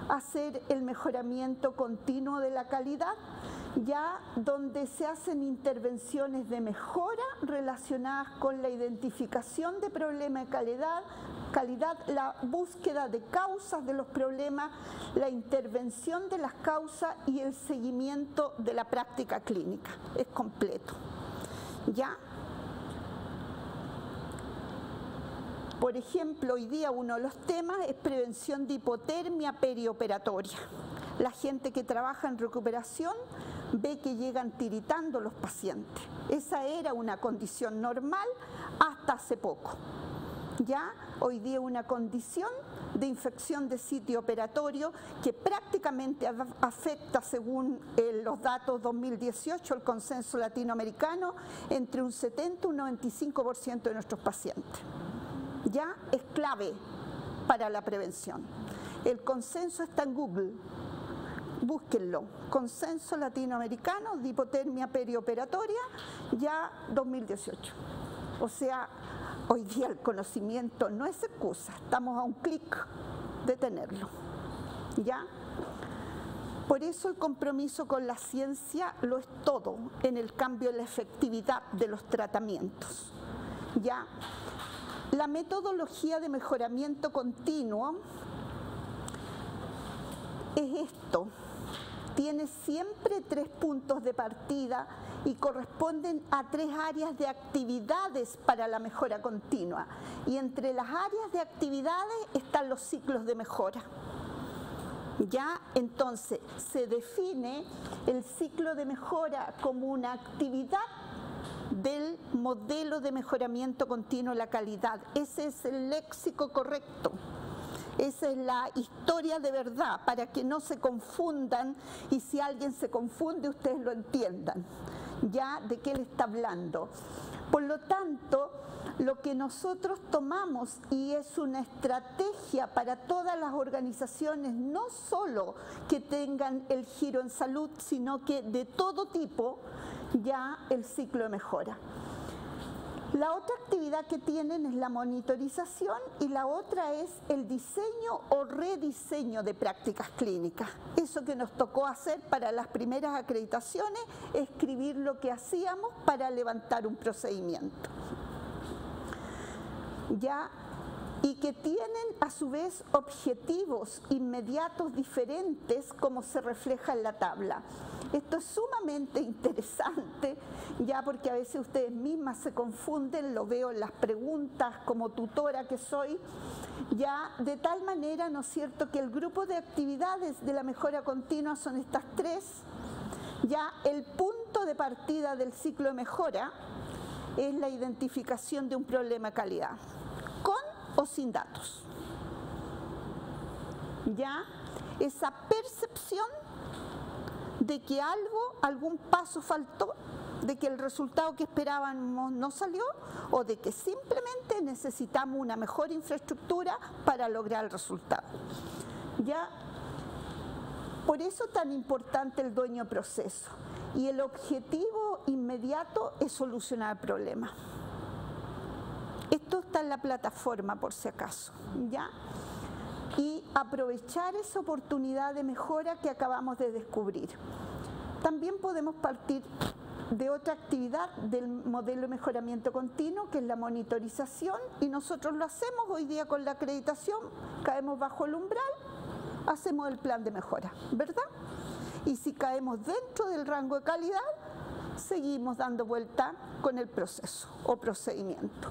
hacer el mejoramiento continuo de la calidad, ya donde se hacen intervenciones de mejora relacionadas con la identificación de problemas de calidad, la búsqueda de causas de los problemas, la intervención de las causas y el seguimiento de la práctica clínica. Es completo. ¿Ya? Por ejemplo, hoy día uno de los temas es prevención de hipotermia perioperatoria. La gente que trabaja en recuperación ve que llegan tiritando los pacientes. Esa era una condición normal hasta hace poco. Ya hoy día una condición de infección de sitio operatorio que prácticamente afecta, según los datos 2018, el consenso latinoamericano, entre un 70 y un 95% de nuestros pacientes. Ya es clave para la prevención. El consenso está en Google, búsquenlo, consenso latinoamericano de hipotermia perioperatoria, ya 2018. O sea, hoy día el conocimiento no es excusa, estamos a un clic de tenerlo. ¿Ya? Por eso el compromiso con la ciencia lo es todo en el cambio de la efectividad de los tratamientos. ¿Ya? La metodología de mejoramiento continuo es esto. Tiene siempre 3 puntos de partida y corresponden a 3 áreas de actividades para la mejora continua. Y entre las áreas de actividades están los ciclos de mejora. Ya, entonces, se define el ciclo de mejora como una actividad del modelo de mejoramiento continuo de la calidad. Ese es el léxico correcto. Esa es la historia de verdad, para que no se confundan y si alguien se confunde, ustedes lo entiendan, ya de qué le está hablando. Por lo tanto, lo que nosotros tomamos, y es una estrategia para todas las organizaciones, no solo que tengan el giro en salud, sino que de todo tipo, ya el ciclo de mejora. La otra actividad que tienen es la monitorización y la otra es el diseño o rediseño de prácticas clínicas. Eso que nos tocó hacer para las primeras acreditaciones, escribir lo que hacíamos para levantar un procedimiento. Ya, y que tienen a su vez objetivos inmediatos diferentes, como se refleja en la tabla. Esto es sumamente interesante, ya porque a veces ustedes mismas se confunden, lo veo en las preguntas como tutora que soy, ya de tal manera, ¿no es cierto?, que el grupo de actividades de la mejora continua son estas 3, ya el punto de partida del ciclo de mejora es la identificación de un problema de calidad, con o sin datos. Ya esa percepción de que algún paso faltó, de que el resultado que esperábamos no salió, o de que simplemente necesitamos una mejor infraestructura para lograr el resultado. Ya, por eso es tan importante el dueño de proceso. Y el objetivo inmediato es solucionar el problema. Esto está en la plataforma, por si acaso, ¿ya? Y aprovechar esa oportunidad de mejora que acabamos de descubrir. También podemos partir de otra actividad del modelo de mejoramiento continuo, que es la monitorización, y nosotros lo hacemos hoy día con la acreditación, caemos bajo el umbral, hacemos el plan de mejora, ¿verdad? Y si caemos dentro del rango de calidad, seguimos dando vuelta con el proceso o procedimiento.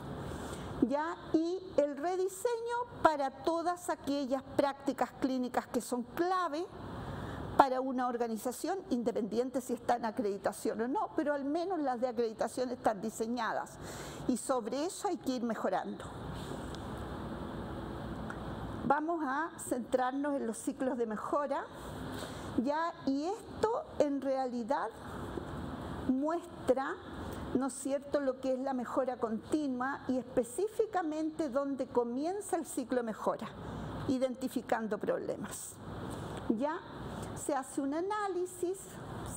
¿Ya? Y el rediseño para todas aquellas prácticas clínicas que son clave para una organización, independiente si está en acreditación o no, pero al menos las de acreditación están diseñadas y sobre eso hay que ir mejorando. Vamos a centrarnos en los ciclos de mejora, ¿ya? Y esto en realidad muestra, ¿no es cierto?, lo que es la mejora continua y específicamente dónde comienza el ciclo de mejora, identificando problemas. Ya se hace un análisis,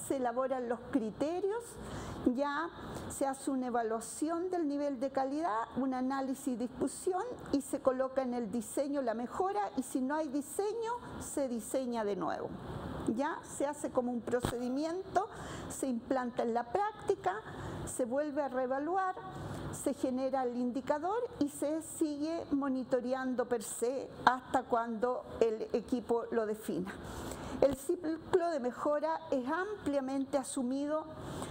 se elaboran los criterios, ya se hace una evaluación del nivel de calidad, un análisis y discusión y se coloca en el diseño la mejora y si no hay diseño se diseña de nuevo. Ya se hace como un procedimiento, se implanta en la práctica, se vuelve a reevaluar, se genera el indicador y se sigue monitoreando per se hasta cuando el equipo lo defina. El ciclo de mejora es ampliamente asumido,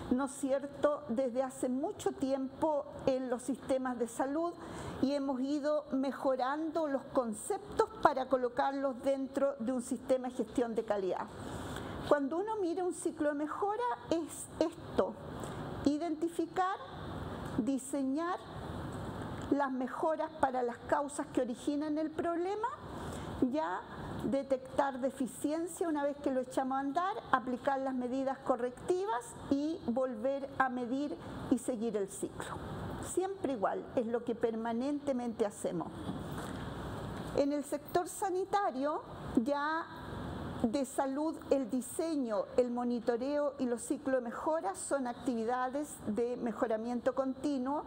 ¿no es cierto?, desde hace mucho tiempo en los sistemas de salud y hemos ido mejorando los conceptos para colocarlos dentro de un sistema de gestión de calidad. Cuando uno mira un ciclo de mejora es esto: identificar, diseñar las mejoras para las causas que originan el problema, ya detectar deficiencia una vez que lo echamos a andar, aplicar las medidas correctivas y volver a medir y seguir el ciclo. Siempre igual, es lo que permanentemente hacemos. En el sector sanitario, ya de salud, el diseño, el monitoreo y los ciclos de mejora son actividades de mejoramiento continuo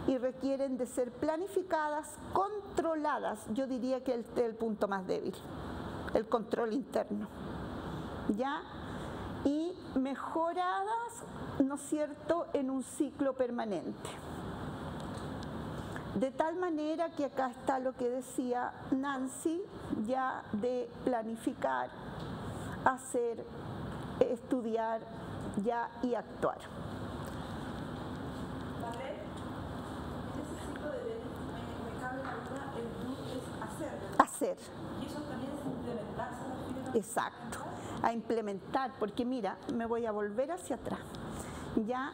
y requieren de ser planificadas, controladas. Yo diría que este es el punto más débil, el control interno, ¿ya? Y mejoradas, ¿no es cierto?, en un ciclo permanente. De tal manera que acá está lo que decía Nancy, ya de planificar, hacer, estudiar, ya y actuar. Hacer. Y eso también es implementarse. Exacto, a implementar, porque mira, me voy a volver hacia atrás. Ya,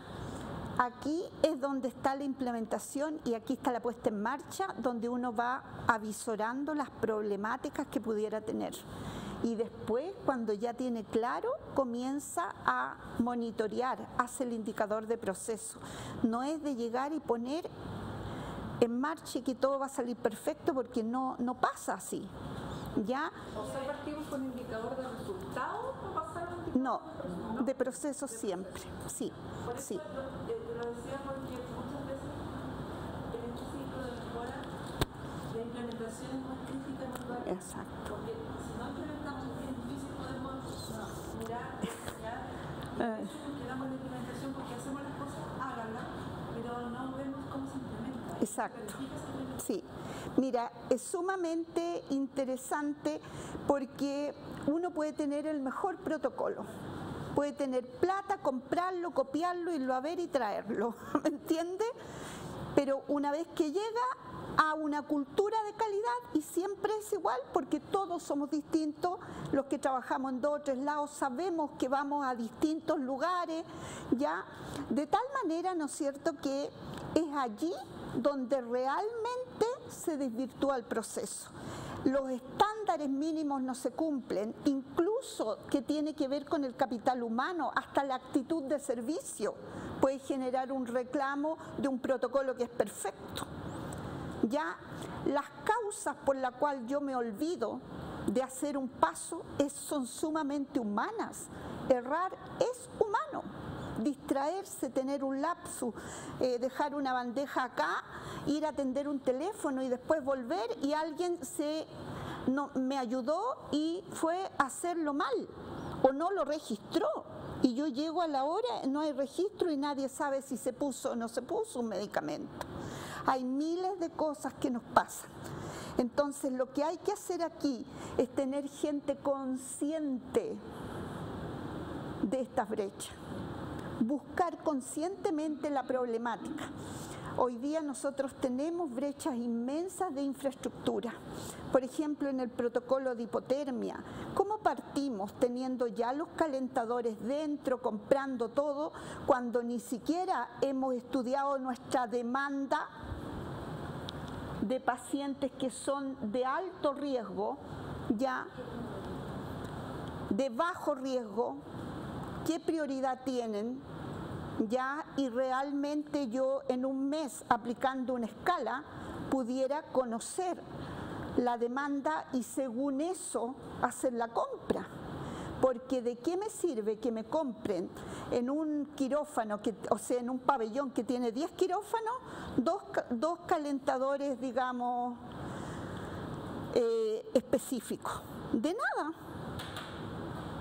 aquí es donde está la implementación y aquí está la puesta en marcha, donde uno va avisorando las problemáticas que pudiera tener. Y después, cuando ya tiene claro, comienza a monitorear, hace el indicador de proceso. No es de llegar y poner en marcha y que todo va a salir perfecto, porque no pasa así. ¿Ya? O sea, partimos con indicador de resultados o pasar a un indicador No, de proceso siempre, sí, por eso sí. lo decía porque muchas veces en este ciclo de mejora la implementación es más crítica en un lugar. Exacto. Porque si no implementamos es bien difícil podemos mirar, diseñar, y quedamos en la implementación porque hacemos las cosas, háganlas, pero no vemos cómo se implementa. Exacto. Sí. Mira, es sumamente interesante porque uno puede tener el mejor protocolo, puede tener plata, comprarlo, copiarlo, irlo a ver y traerlo, ¿me entiende? Pero una vez que llega a una cultura de calidad, y siempre es igual porque todos somos distintos, los que trabajamos en 2 o 3 lados sabemos que vamos a distintos lugares, ¿ya? De tal manera, ¿no es cierto?, que es allí donde realmente se desvirtúa el proceso. Los estándares mínimos no se cumplen, incluso que tiene que ver con el capital humano, hasta la actitud de servicio puede generar un reclamo de un protocolo que es perfecto. Ya las causas por las cuales yo me olvido de hacer un paso son sumamente humanas. Errar es humano. Distraerse, tener un lapsus, dejar una bandeja acá, ir a atender un teléfono y después volver y alguien me ayudó y fue a hacerlo mal o no lo registró. Y yo llego a la hora, no hay registro y nadie sabe si se puso o no se puso un medicamento. Hay miles de cosas que nos pasan. Entonces lo que hay que hacer aquí es tener gente consciente de estas brechas. Buscar conscientemente la problemática. Hoy día nosotros tenemos brechas inmensas de infraestructura. Por ejemplo, en el protocolo de hipotermia, ¿cómo partimos teniendo ya los calentadores dentro, comprando todo, cuando ni siquiera hemos estudiado nuestra demanda de pacientes que son de alto riesgo, ya de bajo riesgo? ¿Qué prioridad tienen? ya, y realmente yo en un mes aplicando una escala pudiera conocer la demanda y según eso hacer la compra. Porque ¿de qué me sirve que me compren en un quirófano, o sea, en un pabellón que tiene 10 quirófanos, dos calentadores, digamos, específicos? De nada.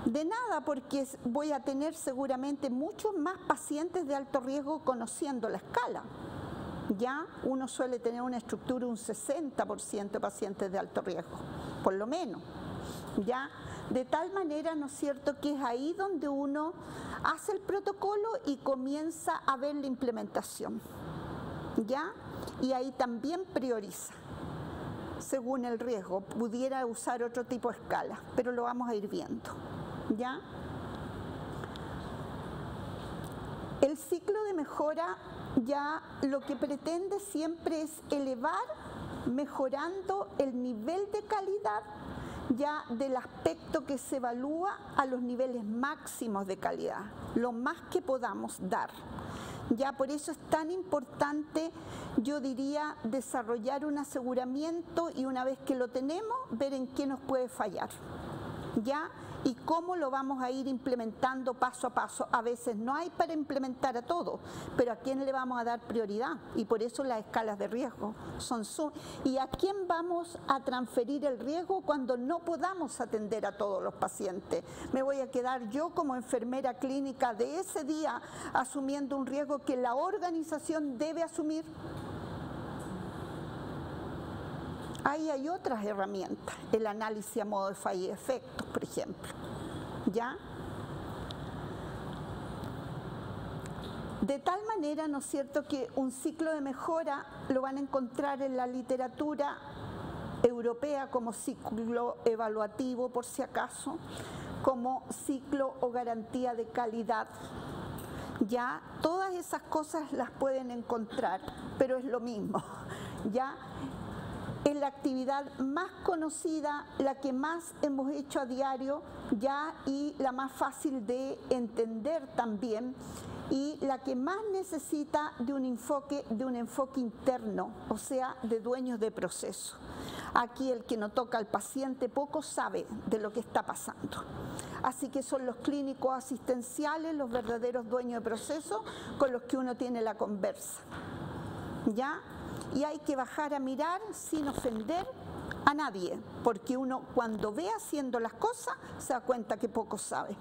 De nada, porque voy a tener seguramente muchos más pacientes de alto riesgo conociendo la escala. Ya uno suele tener una estructura, un 60% de pacientes de alto riesgo, por lo menos. Ya, de tal manera, ¿no es cierto?, que es ahí donde uno hace el protocolo y comienza a ver la implementación. ¿Ya? Y ahí también prioriza, según el riesgo. Pudiera usar otro tipo de escala, pero lo vamos a ir viendo. ¿Ya? El ciclo de mejora ya lo que pretende siempre es elevar, mejorando el nivel de calidad ya del aspecto que se evalúa a los niveles máximos de calidad, lo más que podamos dar. Ya por eso es tan importante, yo diría, desarrollar un aseguramiento y una vez que lo tenemos, ver en qué nos puede fallar. ¿Ya? Y cómo lo vamos a ir implementando paso a paso. A veces no hay para implementar a todo, pero ¿a quién le vamos a dar prioridad? Y por eso las escalas de riesgo son ¿y a quién vamos a transferir el riesgo cuando no podamos atender a todos los pacientes? ¿Me voy a quedar yo como enfermera clínica de ese día asumiendo un riesgo que la organización debe asumir? Ahí hay otras herramientas, el análisis a modo de falla y efectos, por ejemplo. ¿Ya? De tal manera, ¿no es cierto?, que un ciclo de mejora lo van a encontrar en la literatura europea como ciclo evaluativo, por si acaso, como ciclo o garantía de calidad. Ya, todas esas cosas las pueden encontrar, pero es lo mismo. ¿Ya? Es la actividad más conocida, la que más hemos hecho a diario ya y la más fácil de entender también y la que más necesita de un enfoque interno, o sea, de dueños de proceso. Aquí el que no toca al paciente poco sabe de lo que está pasando. Así que son los clínicos asistenciales, los verdaderos dueños de proceso con los que uno tiene la conversa. ¿Ya? Y hay que bajar a mirar sin ofender a nadie, porque uno cuando ve haciendo las cosas se da cuenta que poco sabe.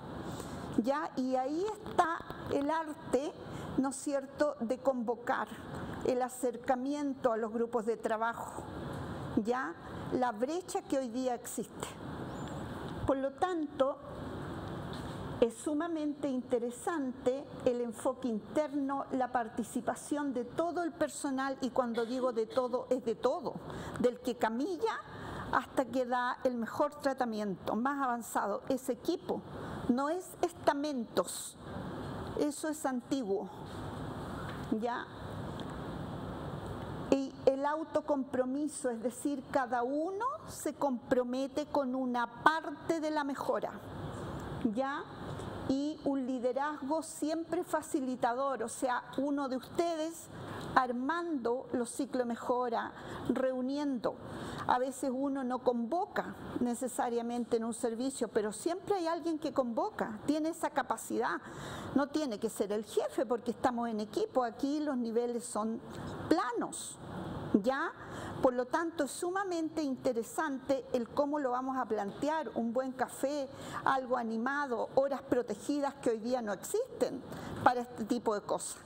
¿Ya? Y ahí está el arte, ¿no es cierto?, de convocar, el acercamiento a los grupos de trabajo, ¿ya? La brecha que hoy día existe. Por lo tanto, es sumamente interesante el enfoque interno, la participación de todo el personal, y cuando digo de todo, es de todo, del que camilla hasta que da el mejor tratamiento, más avanzado. Es equipo, no es estamentos, eso es antiguo, ¿ya? Y el autocompromiso, es decir, cada uno se compromete con una parte de la mejora, ¿ya? Y un liderazgo siempre facilitador, o sea, uno de ustedes armando los ciclos de mejora, reuniendo. A veces uno no convoca necesariamente en un servicio, pero siempre hay alguien que convoca, tiene esa capacidad. No tiene que ser el jefe porque estamos en equipo, aquí los niveles son planos, ¿ya? Por lo tanto, es sumamente interesante el cómo lo vamos a plantear, un buen café, algo animado, horas protegidas que hoy día no existen para este tipo de cosas.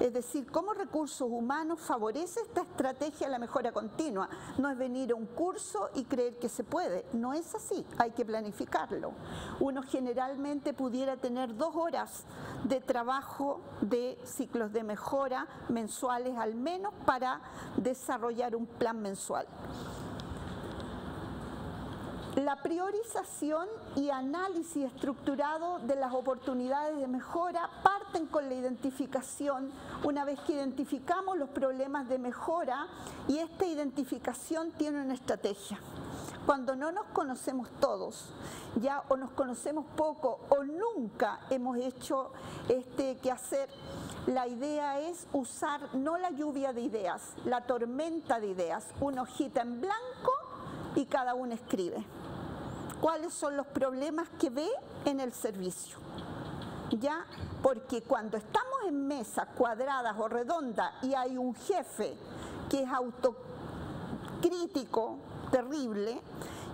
Es decir, cómo recursos humanos favorece esta estrategia de la mejora continua. No es venir a un curso y creer que se puede, no es así, hay que planificarlo. Uno generalmente pudiera tener 2 horas de trabajo de ciclos de mejora mensuales al menos para desarrollar un plan mensual. La priorización y análisis estructurado de las oportunidades de mejora parten con la identificación. Una vez que identificamos los problemas de mejora, y esta identificación tiene una estrategia. Cuando no nos conocemos todos, ya, o nos conocemos poco o nunca hemos hecho este quehacer, la idea es usar no la lluvia de ideas, la tormenta de ideas, una hojita en blanco y cada uno escribe cuáles son los problemas que ve en el servicio. ¿Ya? Porque cuando estamos en mesas cuadradas o redondas y hay un jefe que es autocrítico, terrible,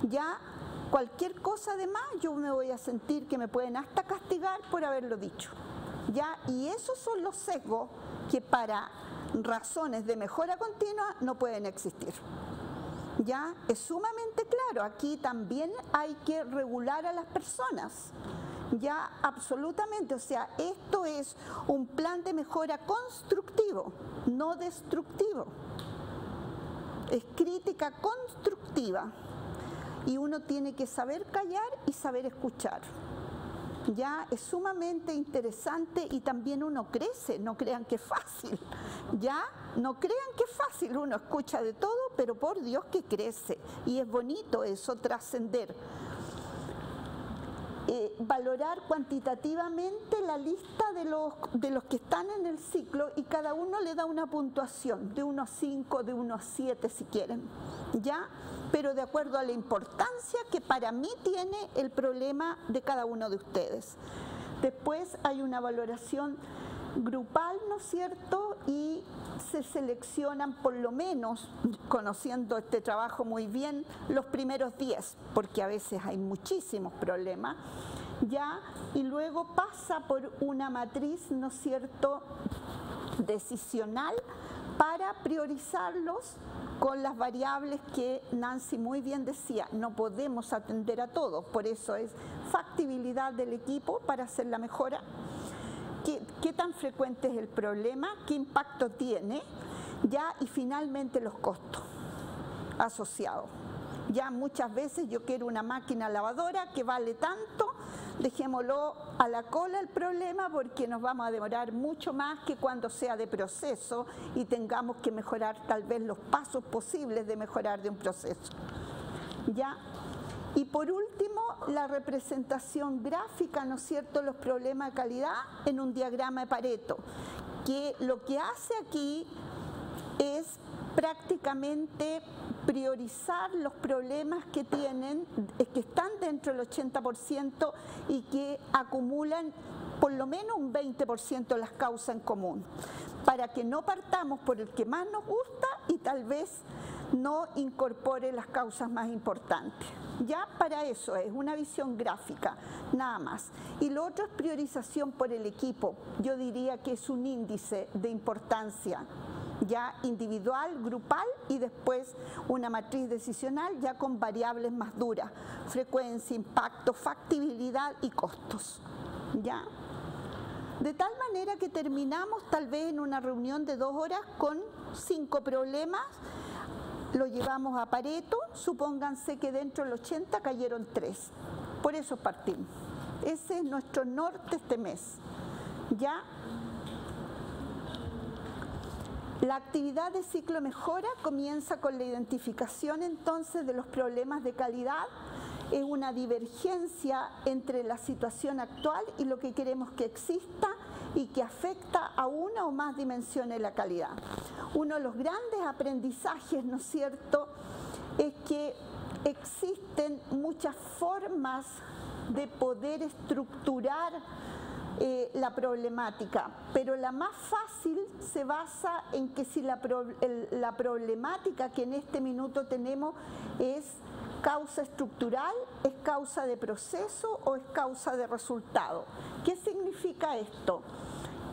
ya cualquier cosa de más yo me voy a sentir que me pueden hasta castigar por haberlo dicho. ¿Ya? Y esos son los sesgos que para razones de mejora continua no pueden existir. Ya es sumamente claro, aquí también hay que regular a las personas, ya absolutamente, o sea, esto es un plan de mejora constructivo, no destructivo, es crítica constructiva y uno tiene que saber callar y saber escuchar. Ya es sumamente interesante y también uno crece, no crean que es fácil, ya no crean que es fácil, uno escucha de todo, pero por Dios que crece y es bonito eso, trascender. Valorar cuantitativamente la lista de los que están en el ciclo y cada uno le da una puntuación, de 1 a 5, de 1 a 7 si quieren, ¿ya? Pero de acuerdo a la importancia que para mí tiene el problema de cada uno de ustedes. Después hay una valoración grupal, ¿no es cierto? Y se seleccionan por lo menos, conociendo este trabajo muy bien, los primeros 10, porque a veces hay muchísimos problemas, ¿ya? Y luego pasa por una matriz, ¿no es cierto?, decisional para priorizarlos con las variables que Nancy muy bien decía, no podemos atender a todos, por eso es factibilidad del equipo para hacer la mejora. ¿Qué tan frecuente es el problema? ¿Qué impacto tiene? Ya, y finalmente los costos asociados. Ya muchas veces yo quiero una máquina lavadora que vale tanto, dejémoslo a la cola el problema porque nos vamos a demorar mucho más que cuando sea de proceso y tengamos que mejorar tal vez los pasos posibles de mejorar de un proceso. ¿Ya? Y por último, la representación gráfica, ¿no es cierto?, los problemas de calidad en un diagrama de Pareto, que lo que hace aquí es prácticamente priorizar los problemas que tienen, que están dentro del 80% y que acumulan por lo menos un 20% de las causas en común, para que no partamos por el que más nos gusta y tal vez no incorpore las causas más importantes. Ya para eso es una visión gráfica, nada más. Y lo otro es priorización por el equipo. Yo diría que es un índice de importancia, ya individual, grupal y después una matriz decisional ya con variables más duras, frecuencia, impacto, factibilidad y costos. ¿Ya? De tal manera que terminamos tal vez en una reunión de 2 horas con 5 problemas. Lo llevamos a Pareto, supónganse que dentro del 80 cayeron 3. Por eso partimos. Ese es nuestro norte este mes. ¿Ya? La actividad de ciclo mejora comienza con la identificación entonces de los problemas de calidad. Es una divergencia entre la situación actual y lo que queremos que exista y que afecta a una o más dimensiones de la calidad. Uno de los grandes aprendizajes, ¿no es cierto?, es que existen muchas formas de poder estructurar la problemática, pero la más fácil se basa en que si la problemática que en este minuto tenemos es causa estructural, es causa de proceso o es causa de resultado. ¿Qué significa esto?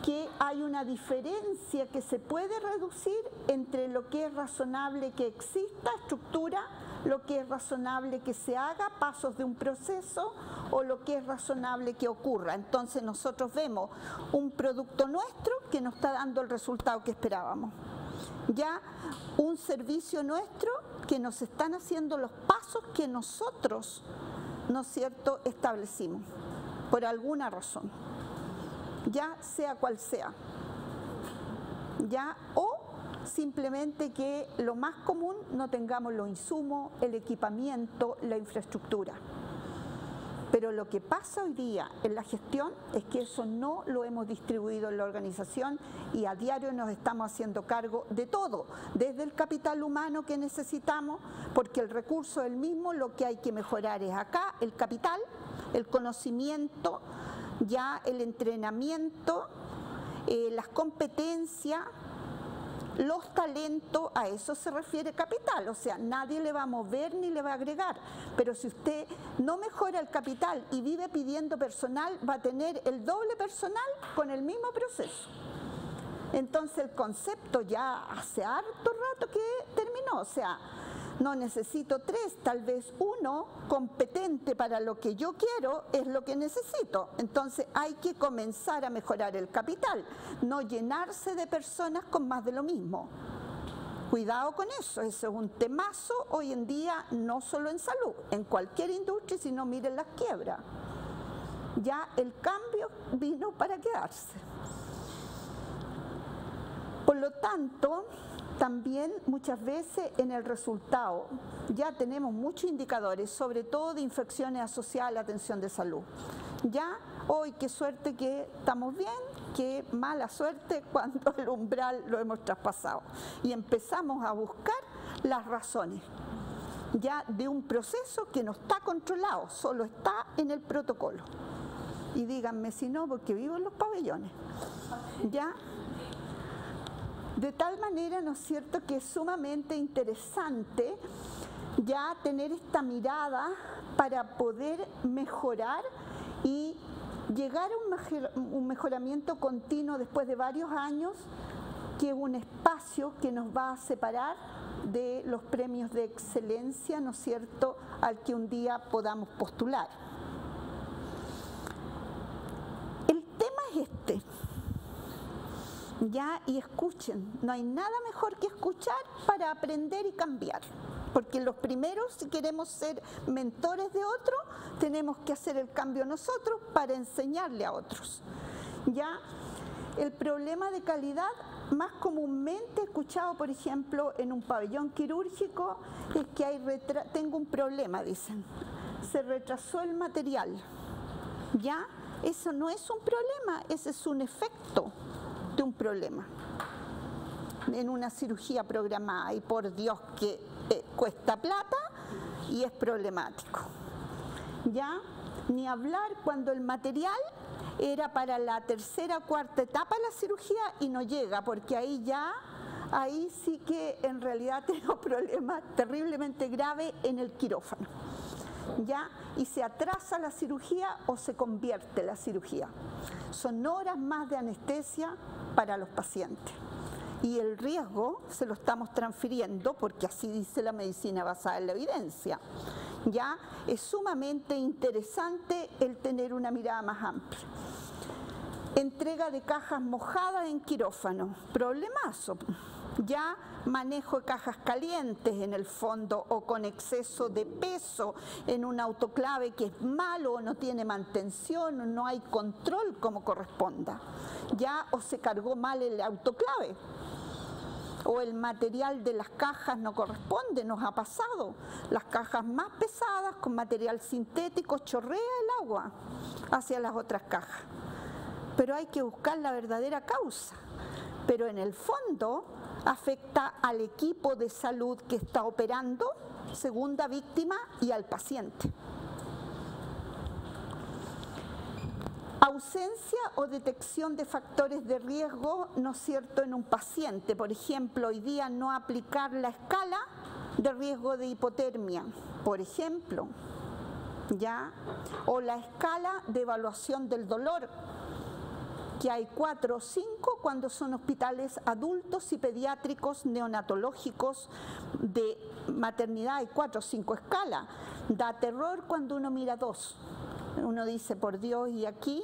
Que hay una diferencia que se puede reducir entre lo que es razonable que exista estructura, lo que es razonable que se haga, pasos de un proceso, o lo que es razonable que ocurra. Entonces nosotros vemos un producto nuestro que nos está dando el resultado que esperábamos. Ya un servicio nuestro que nos están haciendo los pasos que nosotros, ¿no es cierto?, establecimos, por alguna razón, ya sea cual sea, ya, o simplemente que lo más común no tengamos los insumos, el equipamiento, la infraestructura. Pero lo que pasa hoy día en la gestión es que eso no lo hemos distribuido en la organización y a diario nos estamos haciendo cargo de todo, desde el capital humano que necesitamos, porque el recurso es el mismo, lo que hay que mejorar es acá el capital, el conocimiento, ya el entrenamiento, las competencias, los talentos, a eso se refiere capital, o sea, nadie le va a mover ni le va a agregar, pero si usted no mejora el capital y vive pidiendo personal, va a tener el doble personal con el mismo proceso. Entonces el concepto ya hace harto rato que terminó, o sea, no necesito 3, tal vez 1 competente para lo que yo quiero es lo que necesito. Entonces hay que comenzar a mejorar el capital, no llenarse de personas con más de lo mismo. Cuidado con eso, eso es un temazo hoy en día, no solo en salud, en cualquier industria, si no miren las quiebras. Ya el cambio vino para quedarse. Por lo tanto, también muchas veces en el resultado ya tenemos muchos indicadores, sobre todo de infecciones asociadas a la atención de salud. Ya hoy qué suerte que estamos bien, qué mala suerte cuando el umbral lo hemos traspasado. Y empezamos a buscar las razones ya de un proceso que no está controlado, solo está en el protocolo. Y díganme si no, porque vivo en los pabellones. Ya. De tal manera, ¿no es cierto?, que es sumamente interesante ya tener esta mirada para poder mejorar y llegar a un mejoramiento continuo después de varios años, que es un espacio que nos va a separar de los premios de excelencia, ¿no es cierto?, al que un día podamos postular. El tema es este. Ya, y escuchen, no hay nada mejor que escuchar para aprender y cambiar, porque los primeros, si queremos ser mentores de otros, tenemos que hacer el cambio nosotros para enseñarle a otros. Ya, el problema de calidad más comúnmente escuchado, por ejemplo, en un pabellón quirúrgico, es que tengo un problema, dicen, se retrasó el material. Ya, eso no es un problema, ese es un efecto de un problema en una cirugía programada, y por Dios que cuesta plata y es problemático. Ya, ni hablar cuando el material era para la tercera o cuarta etapa de la cirugía y no llega, porque ahí sí que en realidad tenemos problemas terriblemente graves en el quirófano. ¿Ya? Y se atrasa la cirugía o se convierte la cirugía. Son horas más de anestesia para los pacientes. Y el riesgo se lo estamos transfiriendo, porque así dice la medicina basada en la evidencia. ¿Ya? Es sumamente interesante el tener una mirada más amplia. Entrega de cajas mojadas en quirófano, problemazo. Ya, manejo de cajas calientes en el fondo o con exceso de peso en un autoclave que es malo o no tiene mantención o no hay control como corresponda. Ya, o se cargó mal el autoclave o el material de las cajas no corresponde, nos ha pasado. Las cajas más pesadas con material sintético chorrea el agua hacia las otras cajas. Pero hay que buscar la verdadera causa. Pero en el fondo afecta al equipo de salud que está operando, segunda víctima, y al paciente. Ausencia o detección de factores de riesgo, ¿no es cierto?, en un paciente. Por ejemplo, hoy día no aplicar la escala de riesgo de hipotermia, por ejemplo, ¿ya? O la escala de evaluación del dolor, que hay 4 o 5 cuando son hospitales adultos y pediátricos neonatológicos de maternidad, hay 4 o 5 escalas. Da terror cuando uno mira 2. Uno dice, por Dios, y aquí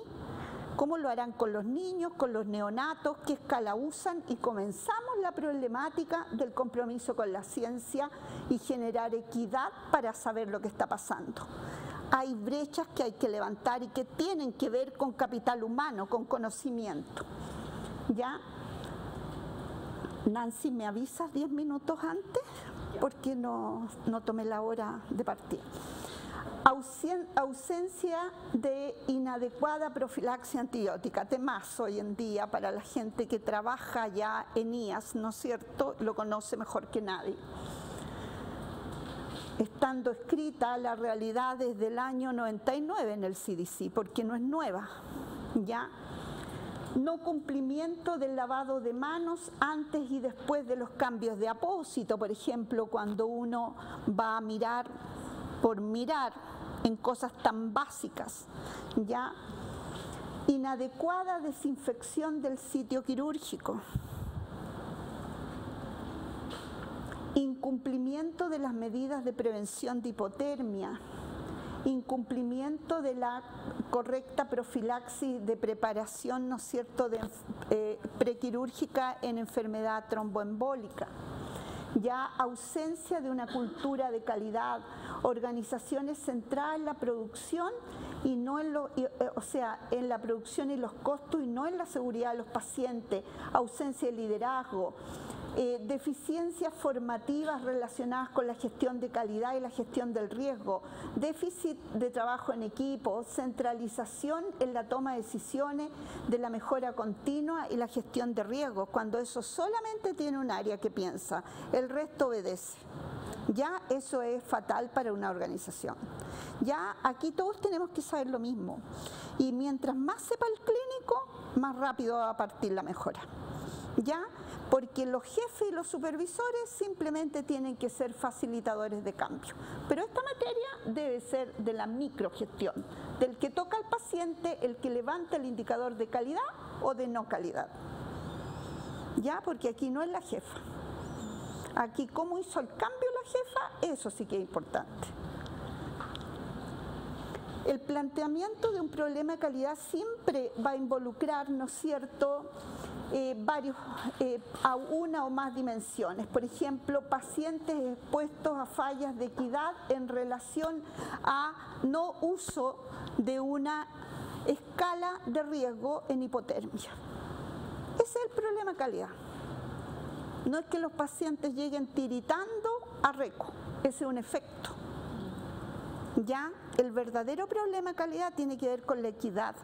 ¿Cómo lo harán con los niños, con los neonatos? ¿Qué escala usan? Y comenzamos la problemática del compromiso con la ciencia y generar equidad para saber lo que está pasando. Hay brechas que hay que levantar y que tienen que ver con capital humano, con conocimiento. ¿Ya? Nancy, ¿me avisas 10 minutos antes? Porque no tomé la hora de partida. Ausencia de inadecuada profilaxis antibiótica, temas hoy en día para la gente que trabaja ya en IAS, ¿no es cierto? Lo conoce mejor que nadie. Estando escrita la realidad desde el año 99 en el CDC, porque no es nueva, ¿ya? No cumplimiento del lavado de manos antes y después de los cambios de apósito, por ejemplo, cuando uno va a mirar por mirar en cosas tan básicas, ¿ya? Inadecuada desinfección del sitio quirúrgico. Incumplimiento de las medidas de prevención de hipotermia. Incumplimiento de la correcta profilaxis de preparación, ¿no es cierto?, prequirúrgica en enfermedad tromboembólica. Ya ausencia de una cultura de calidad, organizaciones centradas en la producción y no en en la producción y los costos y no en la seguridad de los pacientes, ausencia de liderazgo, deficiencias formativas relacionadas con la gestión de calidad y la gestión del riesgo, déficit de trabajo en equipo, centralización en la toma de decisiones de la mejora continua y la gestión de riesgos, cuando eso solamente tiene un área que piensa, el resto obedece. Ya eso es fatal para una organización. Ya aquí todos tenemos que saber lo mismo y mientras más sepa el clínico, más rápido va a partir la mejora. ¿Ya? Porque los jefes y los supervisores simplemente tienen que ser facilitadores de cambio. Pero esta materia debe ser de la microgestión, del que toca al paciente, el que levanta el indicador de calidad o de no calidad. ¿Ya? Porque aquí no es la jefa. Aquí cómo hizo el cambio la jefa, eso sí que es importante. El planteamiento de un problema de calidad siempre va a involucrar, ¿no es cierto?, a una o más dimensiones. Por ejemplo, pacientes expuestos a fallas de equidad en relación a no uso de una escala de riesgo en hipotermia. Ese es el problema de calidad. No es que los pacientes lleguen tiritando a RECO, ese es un efecto. Ya, el verdadero problema de calidad tiene que ver con la equidad.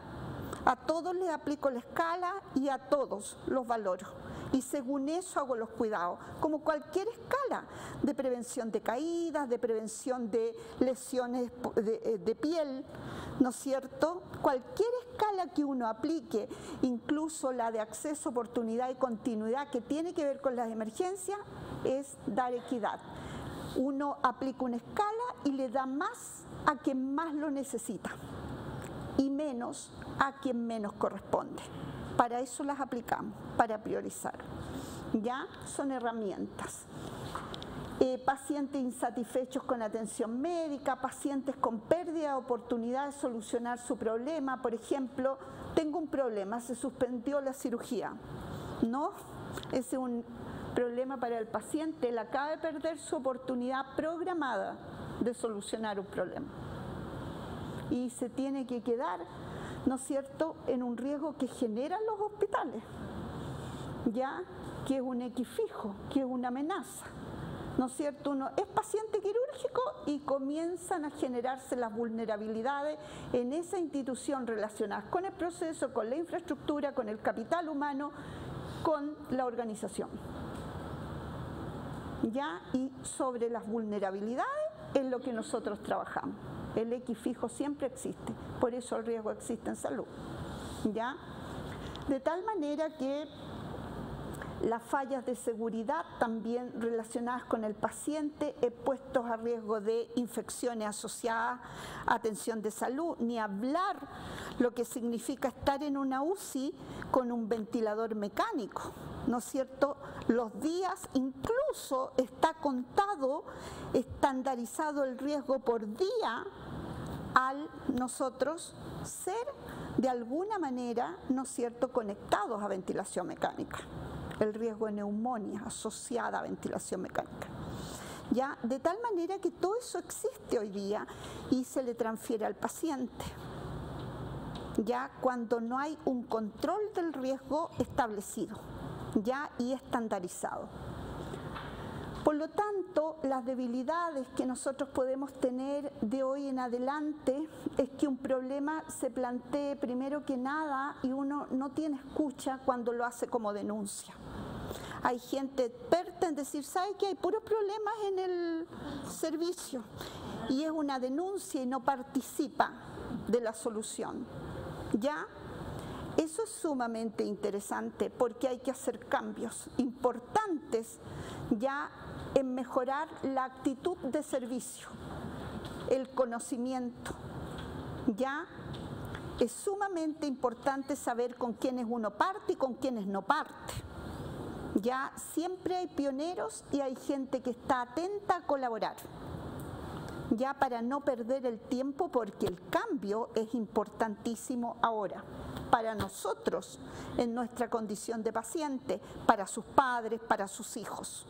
A todos les aplico la escala y a todos los valoro. Y según eso hago los cuidados, como cualquier escala de prevención de caídas, de prevención de lesiones de piel, ¿no es cierto? Cualquier escala que uno aplique, incluso la de acceso, oportunidad y continuidad que tiene que ver con las emergencias, es dar equidad. Uno aplica una escala y le da más a quien más lo necesita y menos a quien menos corresponde. Para eso las aplicamos, para priorizar. ¿Ya? Son herramientas. Pacientes insatisfechos con atención médica, pacientes con pérdida de oportunidad de solucionar su problema. Por ejemplo, tengo un problema, se suspendió la cirugía. ¿No? Ese es un problema para el paciente, él acaba de perder su oportunidad programada de solucionar un problema. Y se tiene que quedar, ¿no es cierto?, en un riesgo que generan los hospitales, ¿ya? Que es un equifijo, que es una amenaza, ¿no es cierto? Uno es paciente quirúrgico y comienzan a generarse las vulnerabilidades en esa institución relacionadas con el proceso, con la infraestructura, con el capital humano, con la organización. ¿Ya? Y sobre las vulnerabilidades es lo que nosotros trabajamos. El equifijo siempre existe, por eso el riesgo existe en salud. ¿Ya? De tal manera que las fallas de seguridad también relacionadas con el paciente, expuestos a riesgo de infecciones asociadas a atención de salud, ni hablar lo que significa estar en una UCI con un ventilador mecánico, ¿no es cierto? Los días, incluso está contado, estandarizado el riesgo por día al nosotros ser de alguna manera, ¿no es cierto?, conectados a ventilación mecánica. El riesgo de neumonía asociada a ventilación mecánica. Ya, de tal manera que todo eso existe hoy día y se le transfiere al paciente. Ya cuando no hay un control del riesgo establecido, ya y estandarizado. Por lo tanto, las debilidades que nosotros podemos tener de hoy en adelante es que un problema se plantee primero que nada y uno no tiene escucha cuando lo hace como denuncia. Hay gente experta en decir, ¿sabe qué? Hay puros problemas en el servicio y es una denuncia y no participa de la solución. ¿Ya? Eso es sumamente interesante porque hay que hacer cambios importantes ya en mejorar la actitud de servicio, el conocimiento. ¿Ya? Es sumamente importante saber con quiénes uno parte y con quiénes no parte. Ya siempre hay pioneros y hay gente que está atenta a colaborar, ya para no perder el tiempo porque el cambio es importantísimo ahora, para nosotros en nuestra condición de paciente, para sus padres, para sus hijos.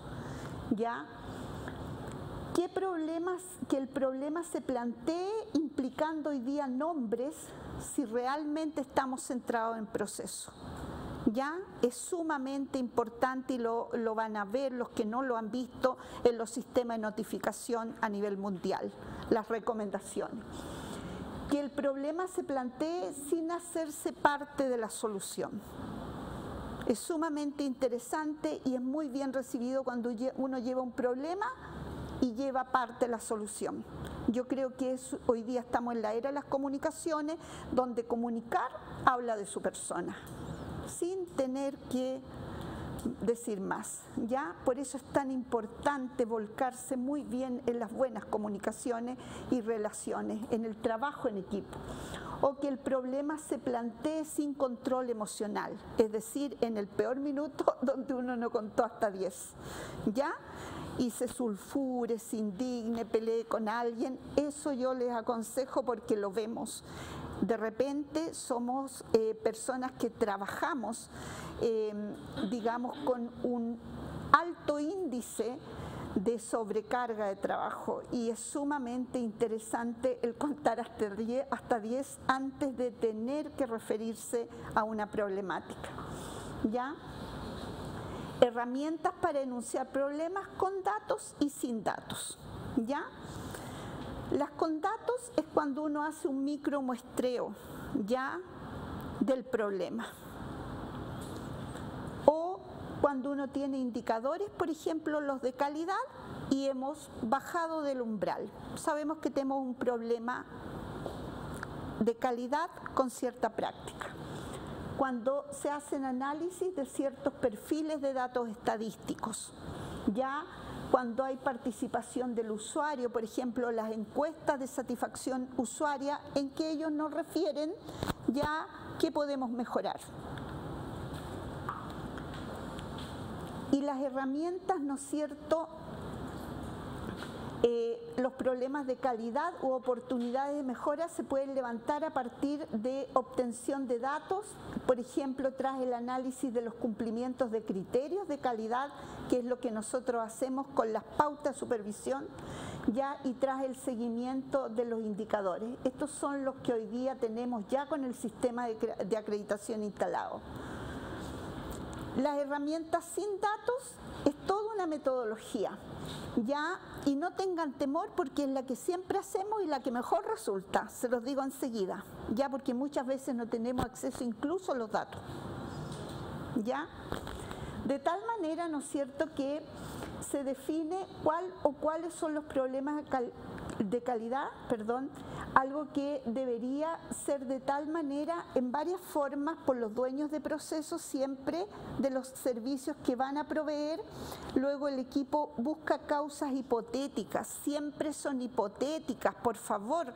¿Ya? ¿Qué problemas? Que el problema se plantee implicando hoy día nombres si realmente estamos centrados en proceso. Ya es sumamente importante y lo van a ver los que no lo han visto en los sistemas de notificación a nivel mundial, las recomendaciones. Que el problema se plantee sin hacerse parte de la solución. Es sumamente interesante y es muy bien recibido cuando uno lleva un problema y lleva parte de la solución. Yo creo que hoy día estamos en la era de las comunicaciones donde comunicar habla de su persona, sin tener que decir más, ¿ya? Por eso es tan importante volcarse muy bien en las buenas comunicaciones y relaciones, en el trabajo en equipo. O que el problema se plantee sin control emocional, es decir, en el peor minuto donde uno no contó hasta 10, ¿ya? Y se sulfure, se indigne, pelee con alguien, eso yo les aconsejo porque lo vemos. De repente somos personas que trabajamos, digamos, con un alto índice de sobrecarga de trabajo y es sumamente interesante el contar hasta 10 antes de tener que referirse a una problemática. ¿Ya? Herramientas para enunciar problemas con datos y sin datos. ¿Ya? Las con datos es cuando uno hace un micromuestreo ya del problema. O cuando uno tiene indicadores, por ejemplo, los de calidad, y hemos bajado del umbral. Sabemos que tenemos un problema de calidad con cierta práctica. Cuando se hacen análisis de ciertos perfiles de datos estadísticos, ya cuando hay participación del usuario, por ejemplo, las encuestas de satisfacción usuaria, en que ellos nos refieren ya qué podemos mejorar. Y las herramientas, ¿no es cierto?, los problemas de calidad u oportunidades de mejora se pueden levantar a partir de obtención de datos, por ejemplo, tras el análisis de los cumplimientos de criterios de calidad, que es lo que nosotros hacemos con las pautas de supervisión, ya, y tras el seguimiento de los indicadores. Estos son los que hoy día tenemos ya con el sistema de acreditación instalado. Las herramientas sin datos es toda una metodología, ¿ya? Y no tengan temor porque es la que siempre hacemos y la que mejor resulta, se los digo enseguida, ¿ya? Porque muchas veces no tenemos acceso incluso a los datos, ¿ya? De tal manera, ¿no es cierto?, que se define cuál o cuáles son los problemas de calidad, algo que debería ser de tal manera en varias formas por los dueños de procesos siempre de los servicios que van a proveer. Luego el equipo busca causas hipotéticas, siempre son hipotéticas, por favor.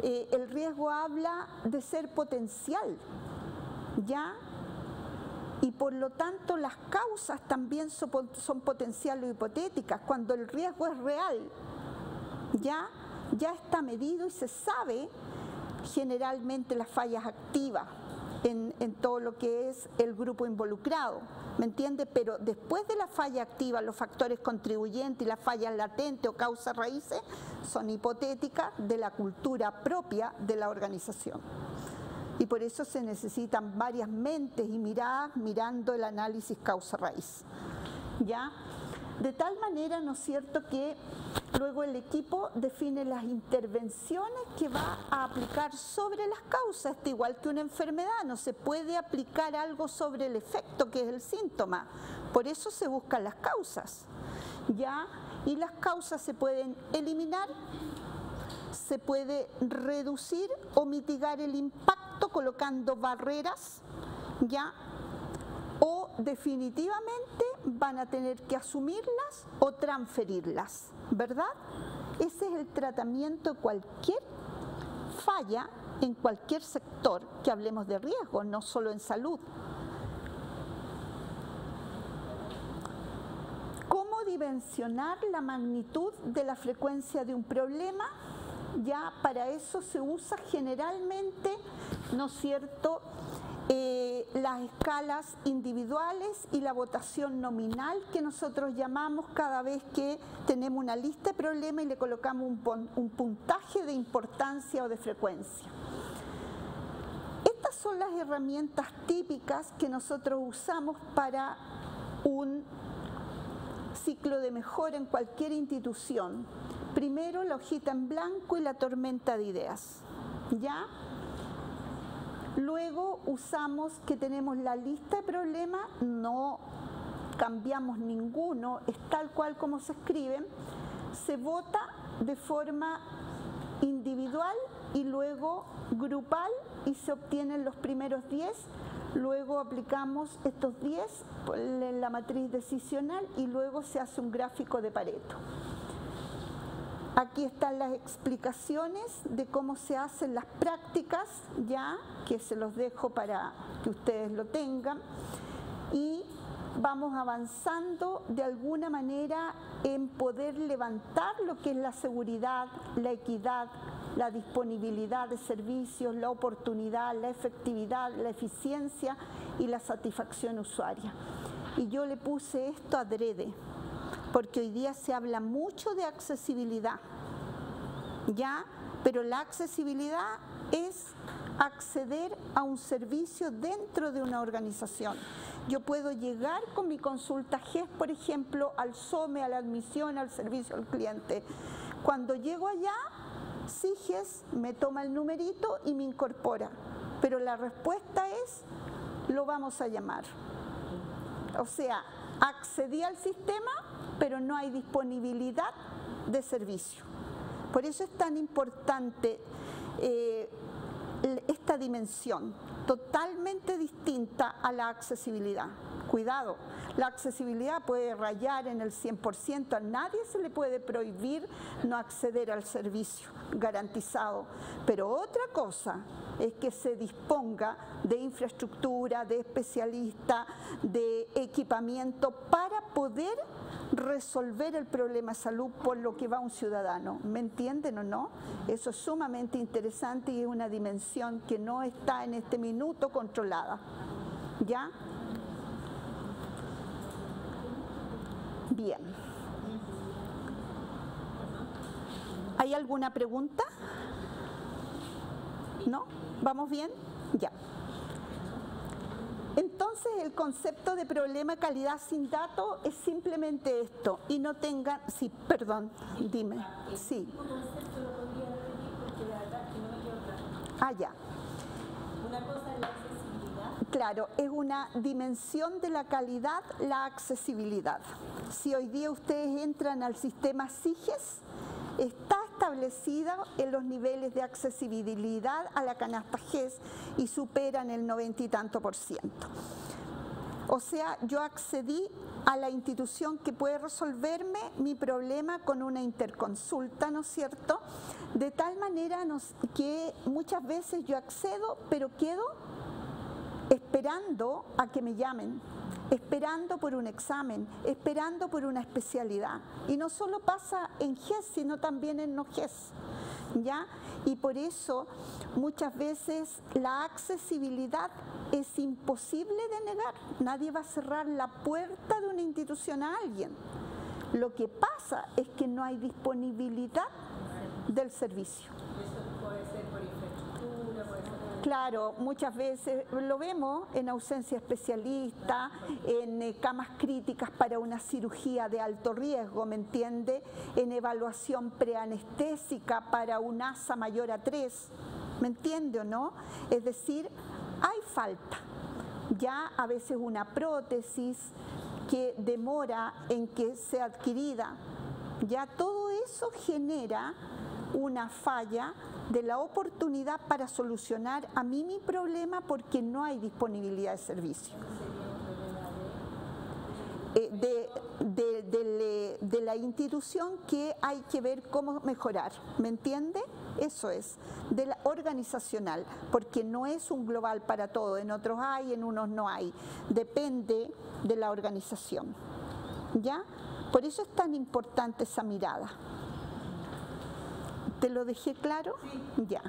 El riesgo habla de ser potencial, ¿ya? Y por lo tanto las causas también son potenciales o hipotéticas. Cuando el riesgo es real, ya está medido y se sabe generalmente las fallas activas en todo lo que es el grupo involucrado, ¿me entiende? Pero después de la falla activa, los factores contribuyentes y las fallas latentes o causas raíces son hipotéticas de la cultura propia de la organización. Y por eso se necesitan varias mentes y miradas mirando el análisis causa-raíz. ¿Ya? De tal manera, ¿no es cierto?, que luego el equipo define las intervenciones que va a aplicar sobre las causas. Igual que una enfermedad, no se puede aplicar algo sobre el efecto, que es el síntoma. Por eso se buscan las causas, ¿ya? Y las causas se pueden eliminar, se puede reducir o mitigar el impacto colocando barreras, ¿ya? O definitivamente van a tener que asumirlas o transferirlas, ¿verdad? Ese es el tratamiento de cualquier falla en cualquier sector que hablemos de riesgo, no solo en salud. ¿Cómo dimensionar la magnitud de la frecuencia de un problema? Ya para eso se usa generalmente, ¿no es cierto?, las escalas individuales y la votación nominal que nosotros llamamos cada vez que tenemos una lista de problemas y le colocamos un puntaje de importancia o de frecuencia. Estas son las herramientas típicas que nosotros usamos para un ciclo de mejora en cualquier institución. Primero la hojita en blanco y la tormenta de ideas, ¿ya? Luego usamos que tenemos la lista de problemas, no cambiamos ninguno, es tal cual como se escriben, se vota de forma individual y luego grupal y se obtienen los primeros 10, luego aplicamos estos 10 en la matriz decisional y luego se hace un gráfico de Pareto. Aquí están las explicaciones de cómo se hacen las prácticas, ya que se los dejo para que ustedes lo tengan, y vamos avanzando de alguna manera en poder levantar lo que es la seguridad, la equidad, la disponibilidad de servicios, la oportunidad, la efectividad, la eficiencia y la satisfacción usuaria. Y yo le puse esto adrede, porque hoy día se habla mucho de accesibilidad, ¿ya? Pero la accesibilidad es acceder a un servicio dentro de una organización. Yo puedo llegar con mi consulta GES, por ejemplo, al SOME, a la admisión, al servicio al cliente. Cuando llego allá, SIGES me toma el numerito y me incorpora, pero la respuesta es, lo vamos a llamar. O sea, accedí al sistema, pero no hay disponibilidad de servicio. Por eso es tan importante esta dimensión, totalmente distinta a la accesibilidad. Cuidado, la accesibilidad puede rayar en el 100%, a nadie se le puede prohibir no acceder al servicio garantizado, pero otra cosa es que se disponga de infraestructura, de especialistas, de equipamiento para poder resolver el problema de salud por lo que va un ciudadano. ¿Me entienden o no? Eso es sumamente interesante y es una dimensión que no está en este minuto controlada. ¿Ya? Bien. ¿Hay alguna pregunta? ¿No? ¿Vamos bien? Ya. Entonces el concepto de problema de calidad sin datos es simplemente esto. Y no tengan... Sí, perdón, dime. Sí. Ah, ya. Una cosa es la accesibilidad. Claro, es una dimensión de la calidad, la accesibilidad. Si hoy día ustedes entran al sistema SIGES, está establecida en los niveles de accesibilidad a la canasta GES y superan el 90 y tanto %. O sea, yo accedí a la institución que puede resolverme mi problema con una interconsulta, ¿no es cierto? De tal manera que muchas veces yo accedo, pero quedo esperando a que me llamen, esperando por un examen, esperando por una especialidad. Y no solo pasa en GES, sino también en no GES. ¿ya? Y por eso muchas veces la accesibilidad es imposible de negar. Nadie va a cerrar la puerta de una institución a alguien. Lo que pasa es que no hay disponibilidad del servicio. Eso puede ser por infraestructura, puede ser... Claro, muchas veces lo vemos en ausencia de especialista, en camas críticas para una cirugía de alto riesgo, ¿me entiende? En evaluación preanestésica para un ASA mayor a 3, ¿me entiende o no? Es decir, hay falta. Ya a veces una prótesis que demora en que sea adquirida, ya todo eso genera una falla de la oportunidad para solucionar a mí mi problema porque no hay disponibilidad de servicio. De la institución que hay que ver cómo mejorar, ¿me entiende? Eso es, de la organizacional, porque no es un global para todo, en otros hay, en unos no hay, depende de la organización, ¿ya? Por eso es tan importante esa mirada. ¿Te lo dejé claro? Sí. Ya.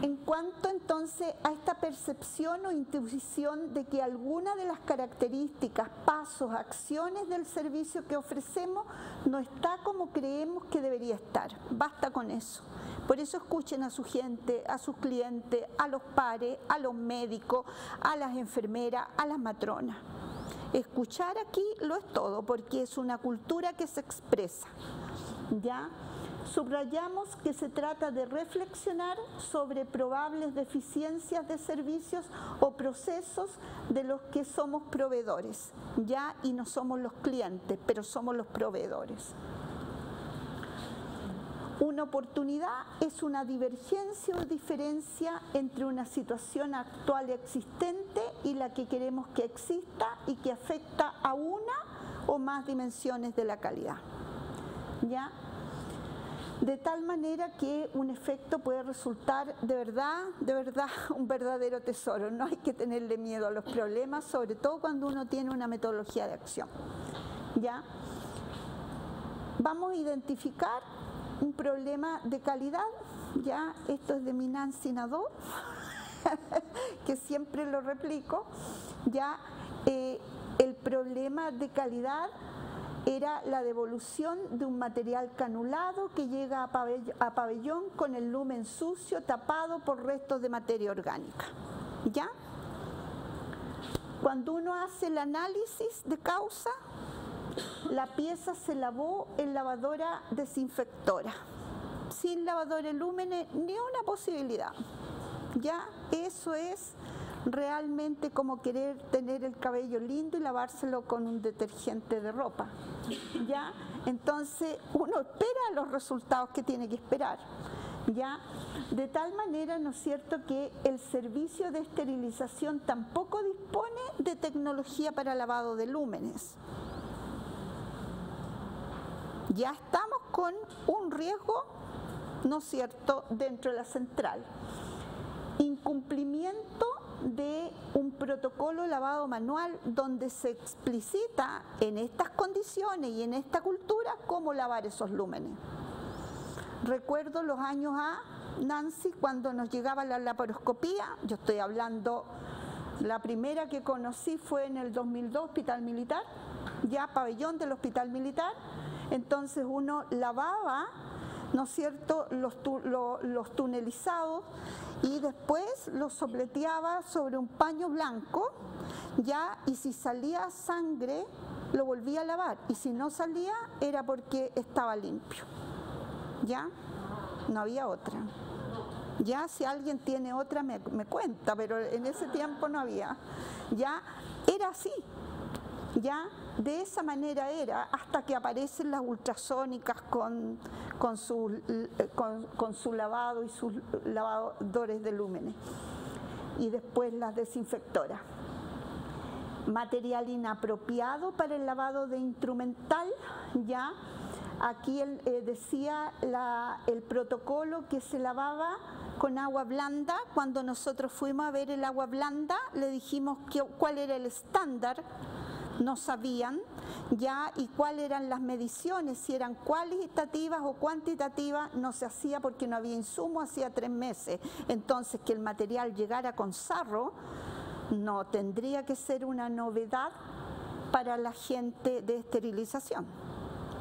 En cuanto entonces a esta percepción o intuición de que alguna de las características, pasos, acciones del servicio que ofrecemos no está como creemos que debería estar. Basta con eso. Por eso escuchen a su gente, a sus clientes, a los pares, a los médicos, a las enfermeras, a las matronas. Escuchar aquí lo es todo, porque es una cultura que se expresa. ¿Ya? Subrayamos que se trata de reflexionar sobre probables deficiencias de servicios o procesos de los que somos proveedores, ya, y no somos los clientes, pero somos los proveedores. Una oportunidad es una divergencia o diferencia entre una situación actual existente y la que queremos que exista y que afecta a una o más dimensiones de la calidad. ¿Ya? De tal manera que un efecto puede resultar de verdad, un verdadero tesoro. No hay que tenerle miedo a los problemas, sobre todo cuando uno tiene una metodología de acción. ¿Ya? Vamos a identificar un problema de calidad. Ya, esto es de mi Nancy Nadeau, que siempre lo replico. Ya, el problema de calidad era la devolución de un material canulado que llega a pabellón con el lumen sucio tapado por restos de materia orgánica. ¿Ya? Cuando uno hace el análisis de causa, la pieza se lavó en lavadora desinfectora. Sin lavadora de lúmenes, ni una posibilidad. ¿Ya? Eso es realmente como querer tener el cabello lindo y lavárselo con un detergente de ropa. ¿Ya? Entonces uno espera los resultados que tiene que esperar. ¿Ya? De tal manera, ¿no es cierto?, que el servicio de esterilización tampoco dispone de tecnología para lavado de lúmenes. Ya estamos con un riesgo, ¿no es cierto?, dentro de la central. Incumplimiento de un protocolo de lavado manual donde se explicita en estas condiciones y en esta cultura cómo lavar esos lúmenes. Recuerdo los años A, Nancy, cuando nos llegaba la laparoscopía, yo estoy hablando, la primera que conocí fue en el 2002, Hospital Militar, ya pabellón del Hospital Militar. Entonces uno lavaba, ¿no es cierto?, los tunelizados y después los sopleteaba sobre un paño blanco, ya, y si salía sangre lo volvía a lavar, y si no salía era porque estaba limpio. ¿Ya? No había otra. Ya, si alguien tiene otra me cuenta, pero en ese tiempo no había. Ya, era así. Ya, de esa manera era, hasta que aparecen las ultrasónicas con su lavado y sus lavadores de lúmenes. Y después las desinfectoras. Material inapropiado para el lavado de instrumental, ya. Aquí decía el protocolo que se lavaba con agua blanda. Cuando nosotros fuimos a ver el agua blanda, le dijimos cuál era el estándar no sabían ya, y cuáles eran las mediciones, si eran cualitativas o cuantitativas, no se hacía porque no había insumo hacía 3 meses. Entonces, que el material llegara con sarro no tendría que ser una novedad para la gente de esterilización.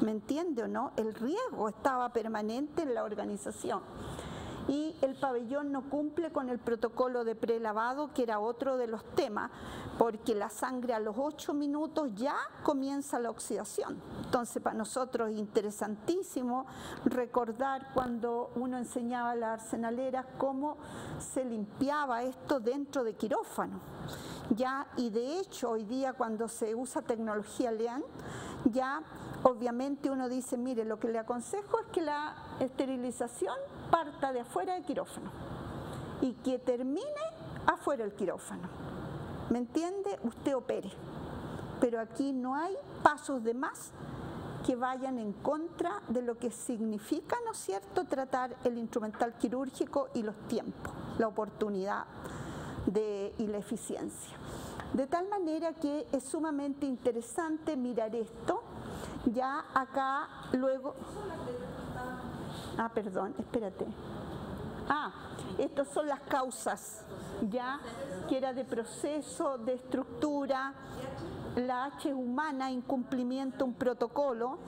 ¿Me entiende o no? El riesgo estaba permanente en la organización. Y el pabellón no cumple con el protocolo de prelavado, que era otro de los temas, porque la sangre a los 8 minutos ya comienza la oxidación. Entonces, para nosotros es interesantísimo recordar cuando uno enseñaba a las arsenaleras cómo se limpiaba esto dentro de quirófano. Ya, y de hecho, hoy día cuando se usa tecnología LEAN, ya obviamente uno dice, mire, lo que le aconsejo es que la esterilización parta de afuera del quirófano y que termine afuera del quirófano. ¿Me entiende? Usted opere. Pero aquí no hay pasos de más que vayan en contra de lo que significa, ¿no es cierto?, tratar el instrumental quirúrgico y los tiempos, la oportunidad y la eficiencia. De tal manera que es sumamente interesante mirar esto. Ya acá luego... perdón, espérate. Estas son las causas, ya, que era de proceso, de estructura, la H es humana, incumplimiento, un protocolo,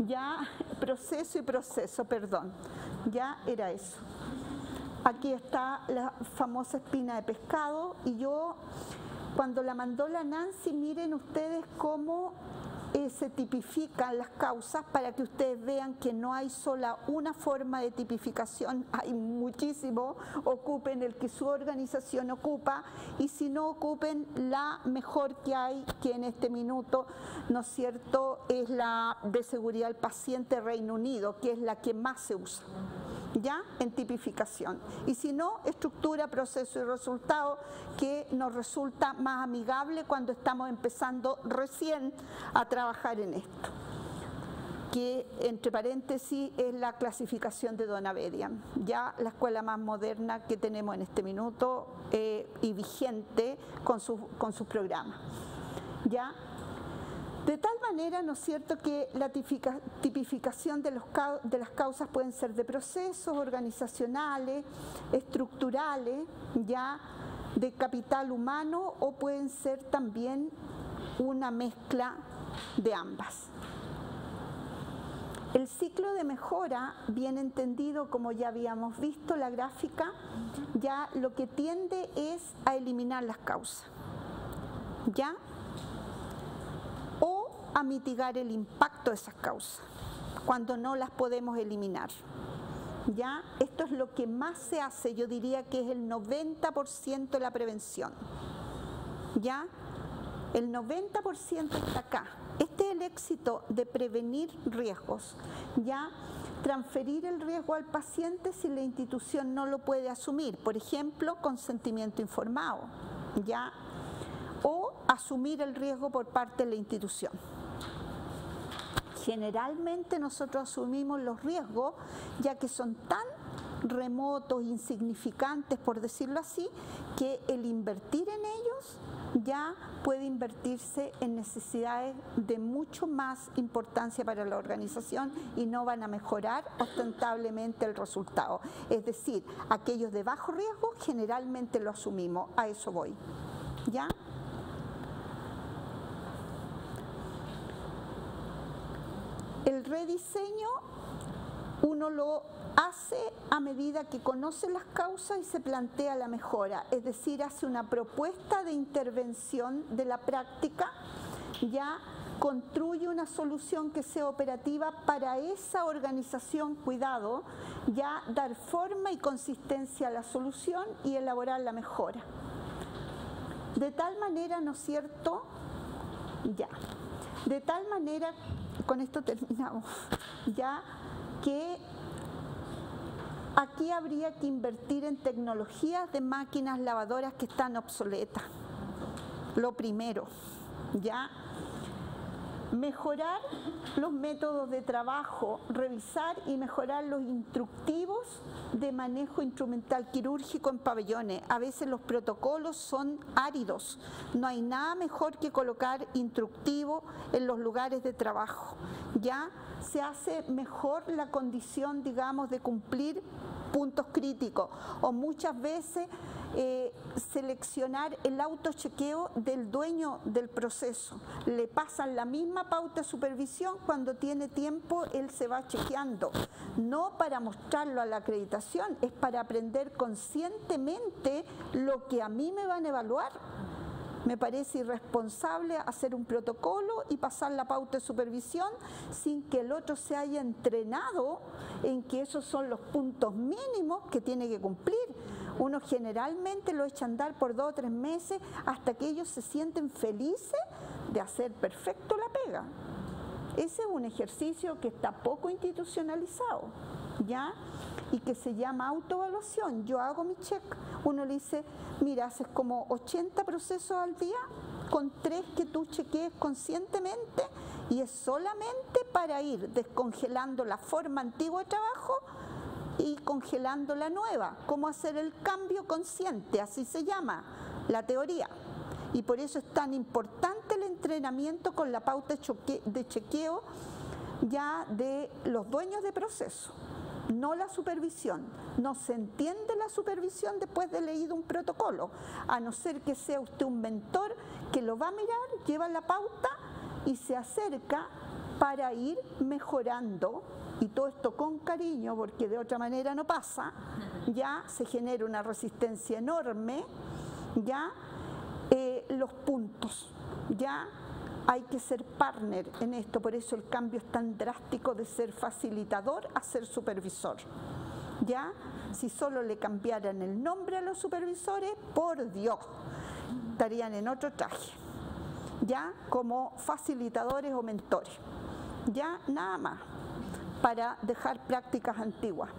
ya, proceso y proceso, perdón, ya era eso. Aquí está la famosa espina de pescado, y yo, cuando la mandó la Nancy, miren ustedes cómo se tipifican las causas, para que ustedes vean que no hay sola una forma de tipificación, hay muchísimo. Ocupen el que su organización ocupa, y si no, ocupen la mejor que hay, que en este minuto, ¿no es cierto?, es la de seguridad del paciente Reino Unido, que es la que más se usa, ya, en tipificación. Y si no, estructura, proceso y resultado, que nos resulta más amigable cuando estamos empezando recién a trabajar en esto, que entre paréntesis es la clasificación de Donavedian, ya la escuela más moderna que tenemos en este minuto y vigente con sus programas, ya. De tal manera, ¿no es cierto?, que la tipificación de las causas pueden ser de procesos organizacionales, estructurales, ya, de capital humano, o pueden ser también una mezcla de ambas. El ciclo de mejora, bien entendido, como ya habíamos visto la gráfica, ya lo que tiende es a eliminar las causas, ¿ya?, o a mitigar el impacto de esas causas, cuando no las podemos eliminar. ¿Ya? Esto es lo que más se hace, yo diría que es el 90% de la prevención. ¿Ya? El 90% está acá. Este es el éxito de prevenir riesgos. ¿Ya? Transferir el riesgo al paciente si la institución no lo puede asumir. Por ejemplo, consentimiento informado. ¿Ya? O asumir el riesgo por parte de la institución. Generalmente nosotros asumimos los riesgos, ya que son tan remotos, insignificantes, por decirlo así, que el invertir en ellos ya puede invertirse en necesidades de mucho más importancia para la organización y no van a mejorar ostentablemente el resultado. Es decir, aquellos de bajo riesgo generalmente lo asumimos, a eso voy. ¿Ya? El rediseño uno lo hace a medida que conoce las causas y se plantea la mejora, es decir, hace una propuesta de intervención de la práctica, ya construye una solución que sea operativa para esa organización, cuidado, ya dar forma y consistencia a la solución y elaborar la mejora. De tal manera, ¿no es cierto? Ya. De tal manera, con esto terminamos, ya que aquí habría que invertir en tecnologías de máquinas lavadoras que están obsoletas. Lo primero, ya. Mejorar los métodos de trabajo, revisar y mejorar los instructivos de manejo instrumental quirúrgico en pabellones. A veces los protocolos son áridos. No hay nada mejor que colocar instructivo en los lugares de trabajo. Ya se hace mejor la condición, digamos, de cumplir puntos críticos, o muchas veces seleccionar el autochequeo del dueño del proceso. Le pasan la misma pauta de supervisión, cuando tiene tiempo él se va chequeando, no para mostrarlo a la acreditación, es para aprender conscientemente lo que a mí me van a evaluar. Me parece irresponsable hacer un protocolo y pasar la pauta de supervisión sin que el otro se haya entrenado en que esos son los puntos mínimos que tiene que cumplir. Uno generalmente lo echa a andar por 2 o 3 meses hasta que ellos se sienten felices de hacer perfecto la pega. Ese es un ejercicio que está poco institucionalizado, ¿ya? Y que se llama autoevaluación. Yo hago mi check. Uno le dice, mira, haces como 80 procesos al día, con 3 que tú chequees conscientemente, y es solamente para ir descongelando la forma antigua de trabajo y congelando la nueva. Cómo hacer el cambio consciente, así se llama la teoría. Y por eso es tan importante el entrenamiento con la pauta de chequeo ya de los dueños de proceso, no la supervisión. No se entiende la supervisión después de leído un protocolo, a no ser que sea usted un mentor que lo va a mirar, lleva la pauta y se acerca para ir mejorando, y todo esto con cariño, porque de otra manera no pasa. Ya se genera una resistencia enorme, ya los puntos, ya hay que ser partner en esto. Por eso el cambio es tan drástico de ser facilitador a ser supervisor. Ya, si solo le cambiaran el nombre a los supervisores, por Dios, estarían en otro traje, ya, como facilitadores o mentores, ya, nada más, para dejar prácticas antiguas.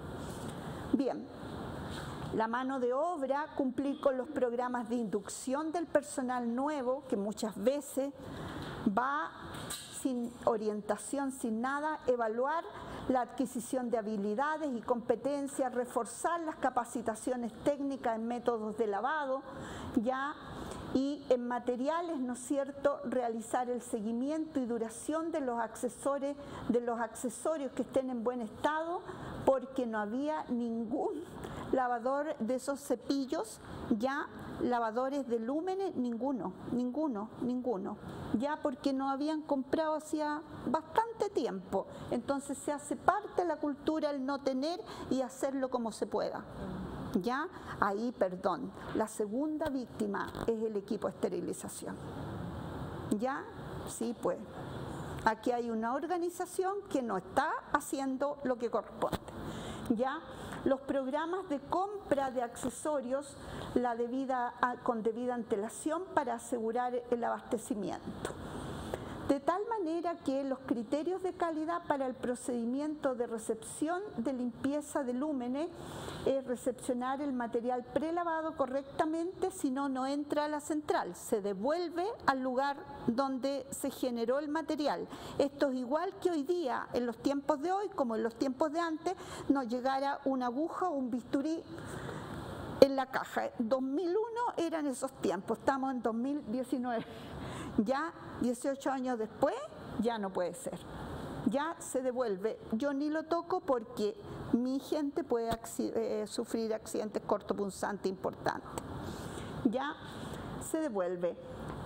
Bien, la mano de obra, cumplir con los programas de inducción del personal nuevo, que muchas veces va sin orientación, sin nada. Evaluar la adquisición de habilidades y competencias, reforzar las capacitaciones técnicas en métodos de lavado, ya, y en materiales, ¿no es cierto?, realizar el seguimiento y duración de los accesorios que estén en buen estado, porque no había ningún lavador de esos cepillos, ya, lavadores de lúmenes, ninguno, ya, porque no habían comprado hacía bastante tiempo. Entonces se hace parte de la cultura el no tener y hacerlo como se pueda. Ya, ahí, perdón, la segunda víctima es el equipo de esterilización. Ya, sí, pues, aquí hay una organización que no está haciendo lo que corresponde. Ya, los programas de compra de accesorios con debida antelación para asegurar el abastecimiento. De tal manera que los criterios de calidad para el procedimiento de recepción de limpieza de lúmenes es recepcionar el material prelavado correctamente, si no, no entra a la central, se devuelve al lugar donde se generó el material. Esto es igual que hoy día, en los tiempos de hoy, como en los tiempos de antes, nos llegara una aguja o un bisturí en la caja. 2001 eran esos tiempos, estamos en 2019. Ya 18 años después, ya no puede ser. Ya se devuelve. Yo ni lo toco porque mi gente puede sufrir accidentes cortopunzantes importantes. Ya se devuelve.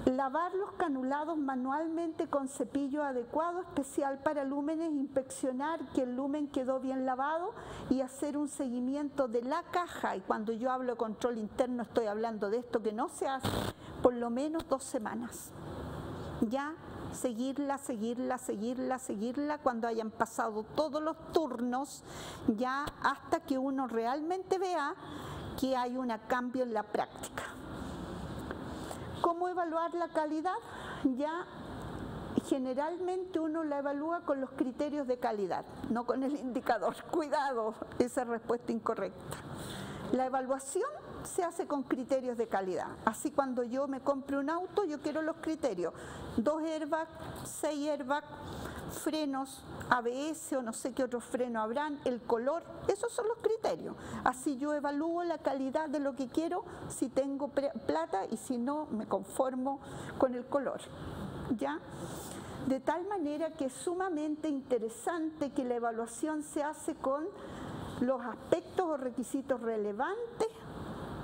Lavar los canulados manualmente con cepillo adecuado, especial para lúmenes, inspeccionar que el lumen quedó bien lavado y hacer un seguimiento de la caja. Y cuando yo hablo de control interno estoy hablando de esto que no se hace por lo menos 2 semanas. Ya, seguirla cuando hayan pasado todos los turnos, ya, hasta que uno realmente vea que hay un cambio en la práctica. ¿Cómo evaluar la calidad? Ya, generalmente uno la evalúa con los criterios de calidad, no con el indicador. Cuidado, esa es respuesta incorrecta. La evaluación se hace con criterios de calidad. Así cuando yo me compre un auto, yo quiero los criterios. 2 airbags, 6 airbags, frenos, ABS o no sé qué otros frenos habrán, el color, esos son los criterios. Así yo evalúo la calidad de lo que quiero, si tengo plata y si no, me conformo con el color. ¿Ya? De tal manera que es sumamente interesante que la evaluación se hace con los aspectos o requisitos relevantes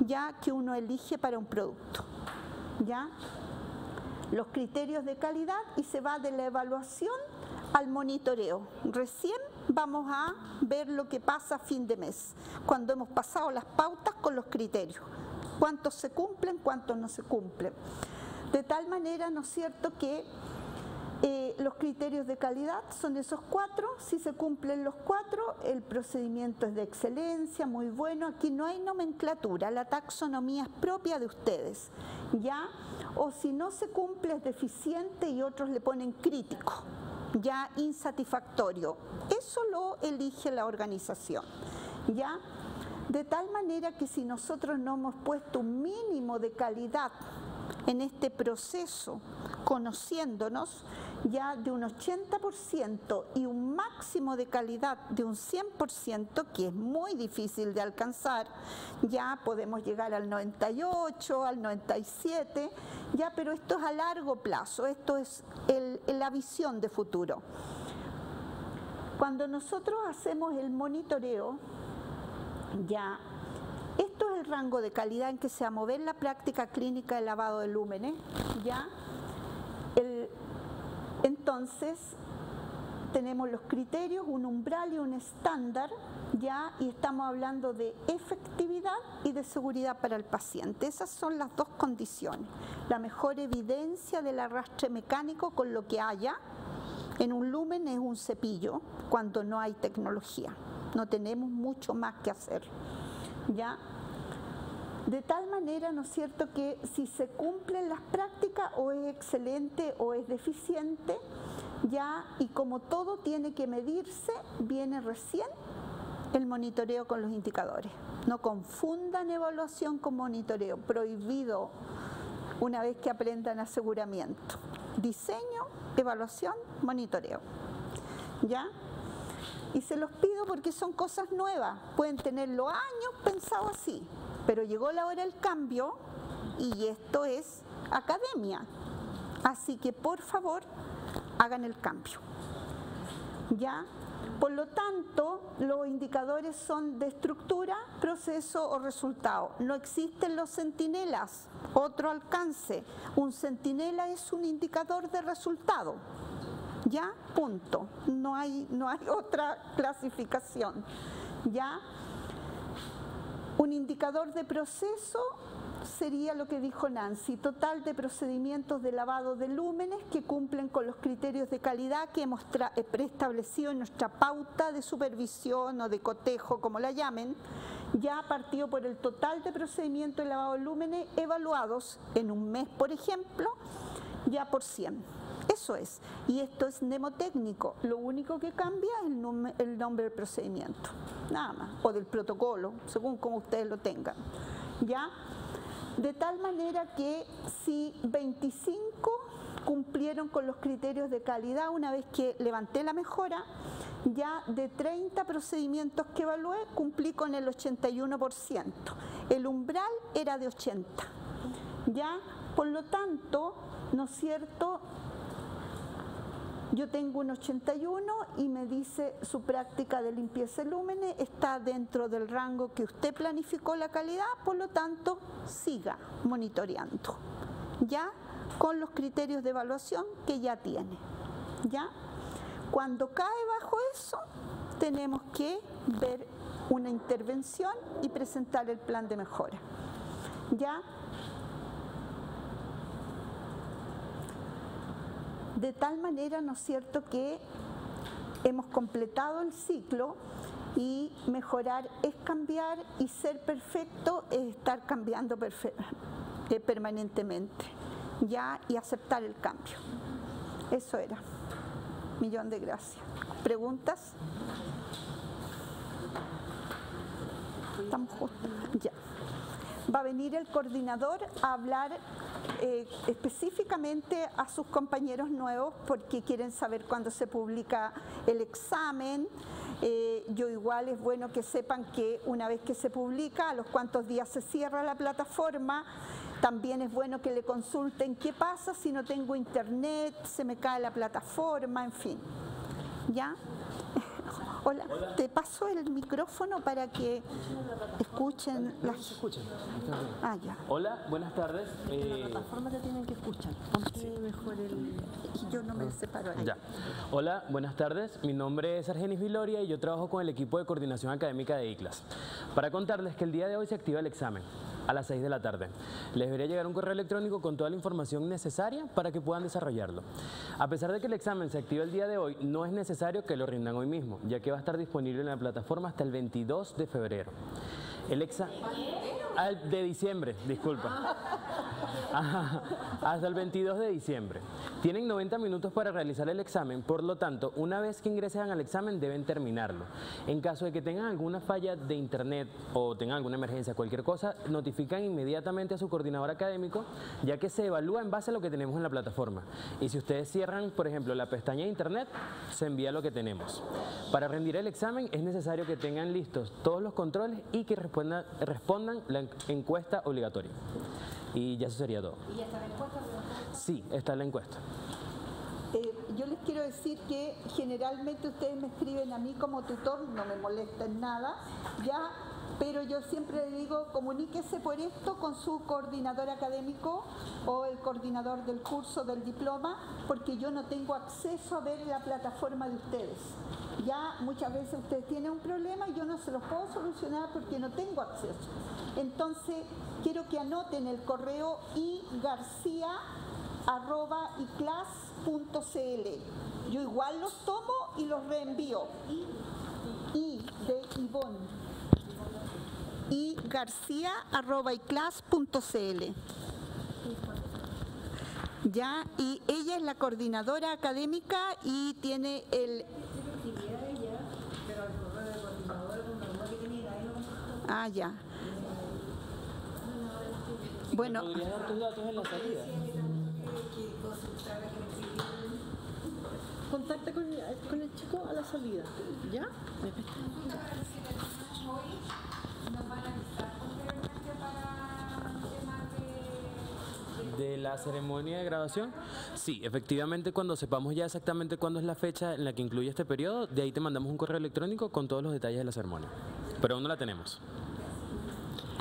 ya que uno elige para un producto. ¿Ya? Los criterios de calidad y se va de la evaluación al monitoreo. Recién vamos a ver lo que pasa a fin de mes, cuando hemos pasado las pautas con los criterios. Cuántos se cumplen, cuántos no se cumplen. De tal manera, ¿no es cierto?, que los criterios de calidad son esos 4, si se cumplen los 4, el procedimiento es de excelencia, muy bueno, aquí no hay nomenclatura, la taxonomía es propia de ustedes, ¿ya? O si no se cumple es deficiente y otros le ponen crítico, ya insatisfactorio, eso lo elige la organización, ¿ya? De tal manera que si nosotros no hemos puesto un mínimo de calidad en este proceso, conociéndonos ya de un 80% y un máximo de calidad de un 100%, que es muy difícil de alcanzar, ya podemos llegar al 98, al 97, ya, pero esto es a largo plazo, esto es la visión de futuro. Cuando nosotros hacemos el monitoreo, ya, esto es el rango de calidad en que se va a mover la práctica clínica de lavado de lúmenes, ¿ya? Entonces, tenemos los criterios, un umbral y un estándar, ¿ya? Y estamos hablando de efectividad y de seguridad para el paciente. Esas son las dos condiciones. La mejor evidencia del arrastre mecánico con lo que haya en un lumen es un cepillo cuando no hay tecnología. No tenemos mucho más que hacer, ¿ya? De tal manera, ¿no es cierto?, que si se cumplen las prácticas o es excelente o es deficiente, ya, y como todo tiene que medirse, viene recién el monitoreo con los indicadores. No confundan evaluación con monitoreo, prohibido una vez que aprendan aseguramiento. Diseño, evaluación, monitoreo, ¿ya? Y se los pido porque son cosas nuevas, pueden tenerlo años pensado así, pero llegó la hora del cambio y esto es academia. Así que por favor, hagan el cambio. ¿Ya? Por lo tanto, los indicadores son de estructura, proceso o resultado. No existen los centinelas, otro alcance. Un centinela es un indicador de resultado. ¿Ya? Punto. No hay otra clasificación. ¿Ya? Un indicador de proceso sería lo que dijo Nancy, total de procedimientos de lavado de lúmenes que cumplen con los criterios de calidad que hemos preestablecido en nuestra pauta de supervisión o de cotejo, como la llamen, ya partido por el total de procedimientos de lavado de lúmenes evaluados en un mes, por ejemplo, ya por 100. Eso es, y esto es mnemotécnico, lo único que cambia es el nombre del procedimiento, nada más, o del protocolo, según como ustedes lo tengan, ¿ya? De tal manera que si 25 cumplieron con los criterios de calidad una vez que levanté la mejora, ya de 30 procedimientos que evalué, cumplí con el 81%, el umbral era de 80, ¿ya? Por lo tanto, ¿no es cierto?, yo tengo un 81 y me dice su práctica de limpieza de lúmenes está dentro del rango que usted planificó la calidad, por lo tanto, siga monitoreando, ¿ya? Con los criterios de evaluación que ya tiene, ¿ya? Cuando cae bajo eso, tenemos que ver una intervención y presentar el plan de mejora, ¿ya? De tal manera, ¿no es cierto?, que hemos completado el ciclo y mejorar es cambiar y ser perfecto es estar cambiando permanentemente, ¿ya? Y aceptar el cambio. Eso era. Millón de gracias. ¿Preguntas? ¿Estamos justos? Ya. va a venir el coordinador a hablar específicamente a sus compañeros nuevos porque quieren saber cuándo se publica el examen. Yo igual es bueno que sepan que una vez que se publica, a los cuantos días se cierra la plataforma. También es bueno que le consulten qué pasa si no tengo internet, se me cae la plataforma, en fin. ¿Ya? Hola, te paso el micrófono para que escuchen las... Ah, ya. Hola, buenas tardes. La plataforma te tienen que escuchar. Ponte mejor el... Yo no me separo ahí. Ya. Hola, buenas tardes. Mi nombre es Argenis Viloria y yo trabajo con el equipo de coordinación académica de ICLAS. Para contarles que el día de hoy se activa el examen a las 6 de la tarde. Les debería llegar un correo electrónico con toda la información necesaria para que puedan desarrollarlo. A pesar de que el examen se activa el día de hoy, no es necesario que lo rindan hoy mismo, ya que va a estar disponible en la plataforma hasta el 22 de febrero. El examen... de diciembre, disculpa. Hasta el 22 de diciembre. Tienen 90 minutos para realizar el examen, por lo tanto, una vez que ingresen al examen deben terminarlo. En caso de que tengan alguna falla de internet o tengan alguna emergencia, cualquier cosa, notifican inmediatamente a su coordinador académico, ya que se evalúa en base a lo que tenemos en la plataforma. Y si ustedes cierran, por ejemplo, la pestaña de internet, se envía lo que tenemos. Para rendir el examen es necesario que tengan listos todos los controles y que respondan la encuesta obligatoria. Y ya eso sería todo. ¿Y ya está la encuesta? Sí, está en la encuesta. Yo les quiero decir que generalmente ustedes me escriben a mí como tutor, no me molesta en nada, ya, pero yo siempre les digo, comuníquese por esto con su coordinador académico o el coordinador del curso, del diploma, porque yo no tengo acceso a ver la plataforma de ustedes. Ya muchas veces ustedes tienen un problema y yo no se los puedo solucionar porque no tengo acceso. Entonces, quiero que anoten el correo igarcia@iclas.cl. Yo igual los tomo y los reenvío. I de Ivonne. igarcia@iclas.cl. Ya, y ella es la coordinadora académica y tiene el... Ah, ya. Bueno. ¿Podrías dar tus datos en la salida? Contacta con el chico a la salida. ¿Ya? ¿De la ceremonia de graduación? Sí, efectivamente, cuando sepamos ya exactamente cuándo es la fecha en la que incluye este periodo, de ahí te mandamos un correo electrónico con todos los detalles de la ceremonia. Pero aún no la tenemos.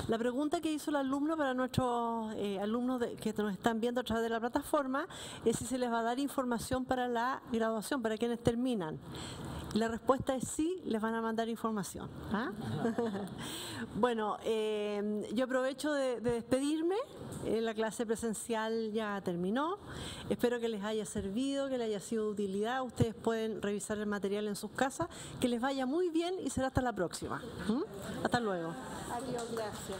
La pregunta que hizo el alumno para nuestros alumnos que nos están viendo a través de la plataforma es si se les va a dar información para la graduación, para quienes terminan. La respuesta es sí, les van a mandar información. ¿Ah? Bueno, yo aprovecho de despedirme. La clase presencial ya terminó. Espero que les haya servido, que les haya sido de utilidad. Ustedes pueden revisar el material en sus casas. Que les vaya muy bien y será hasta la próxima. Hasta luego. Adiós, gracias.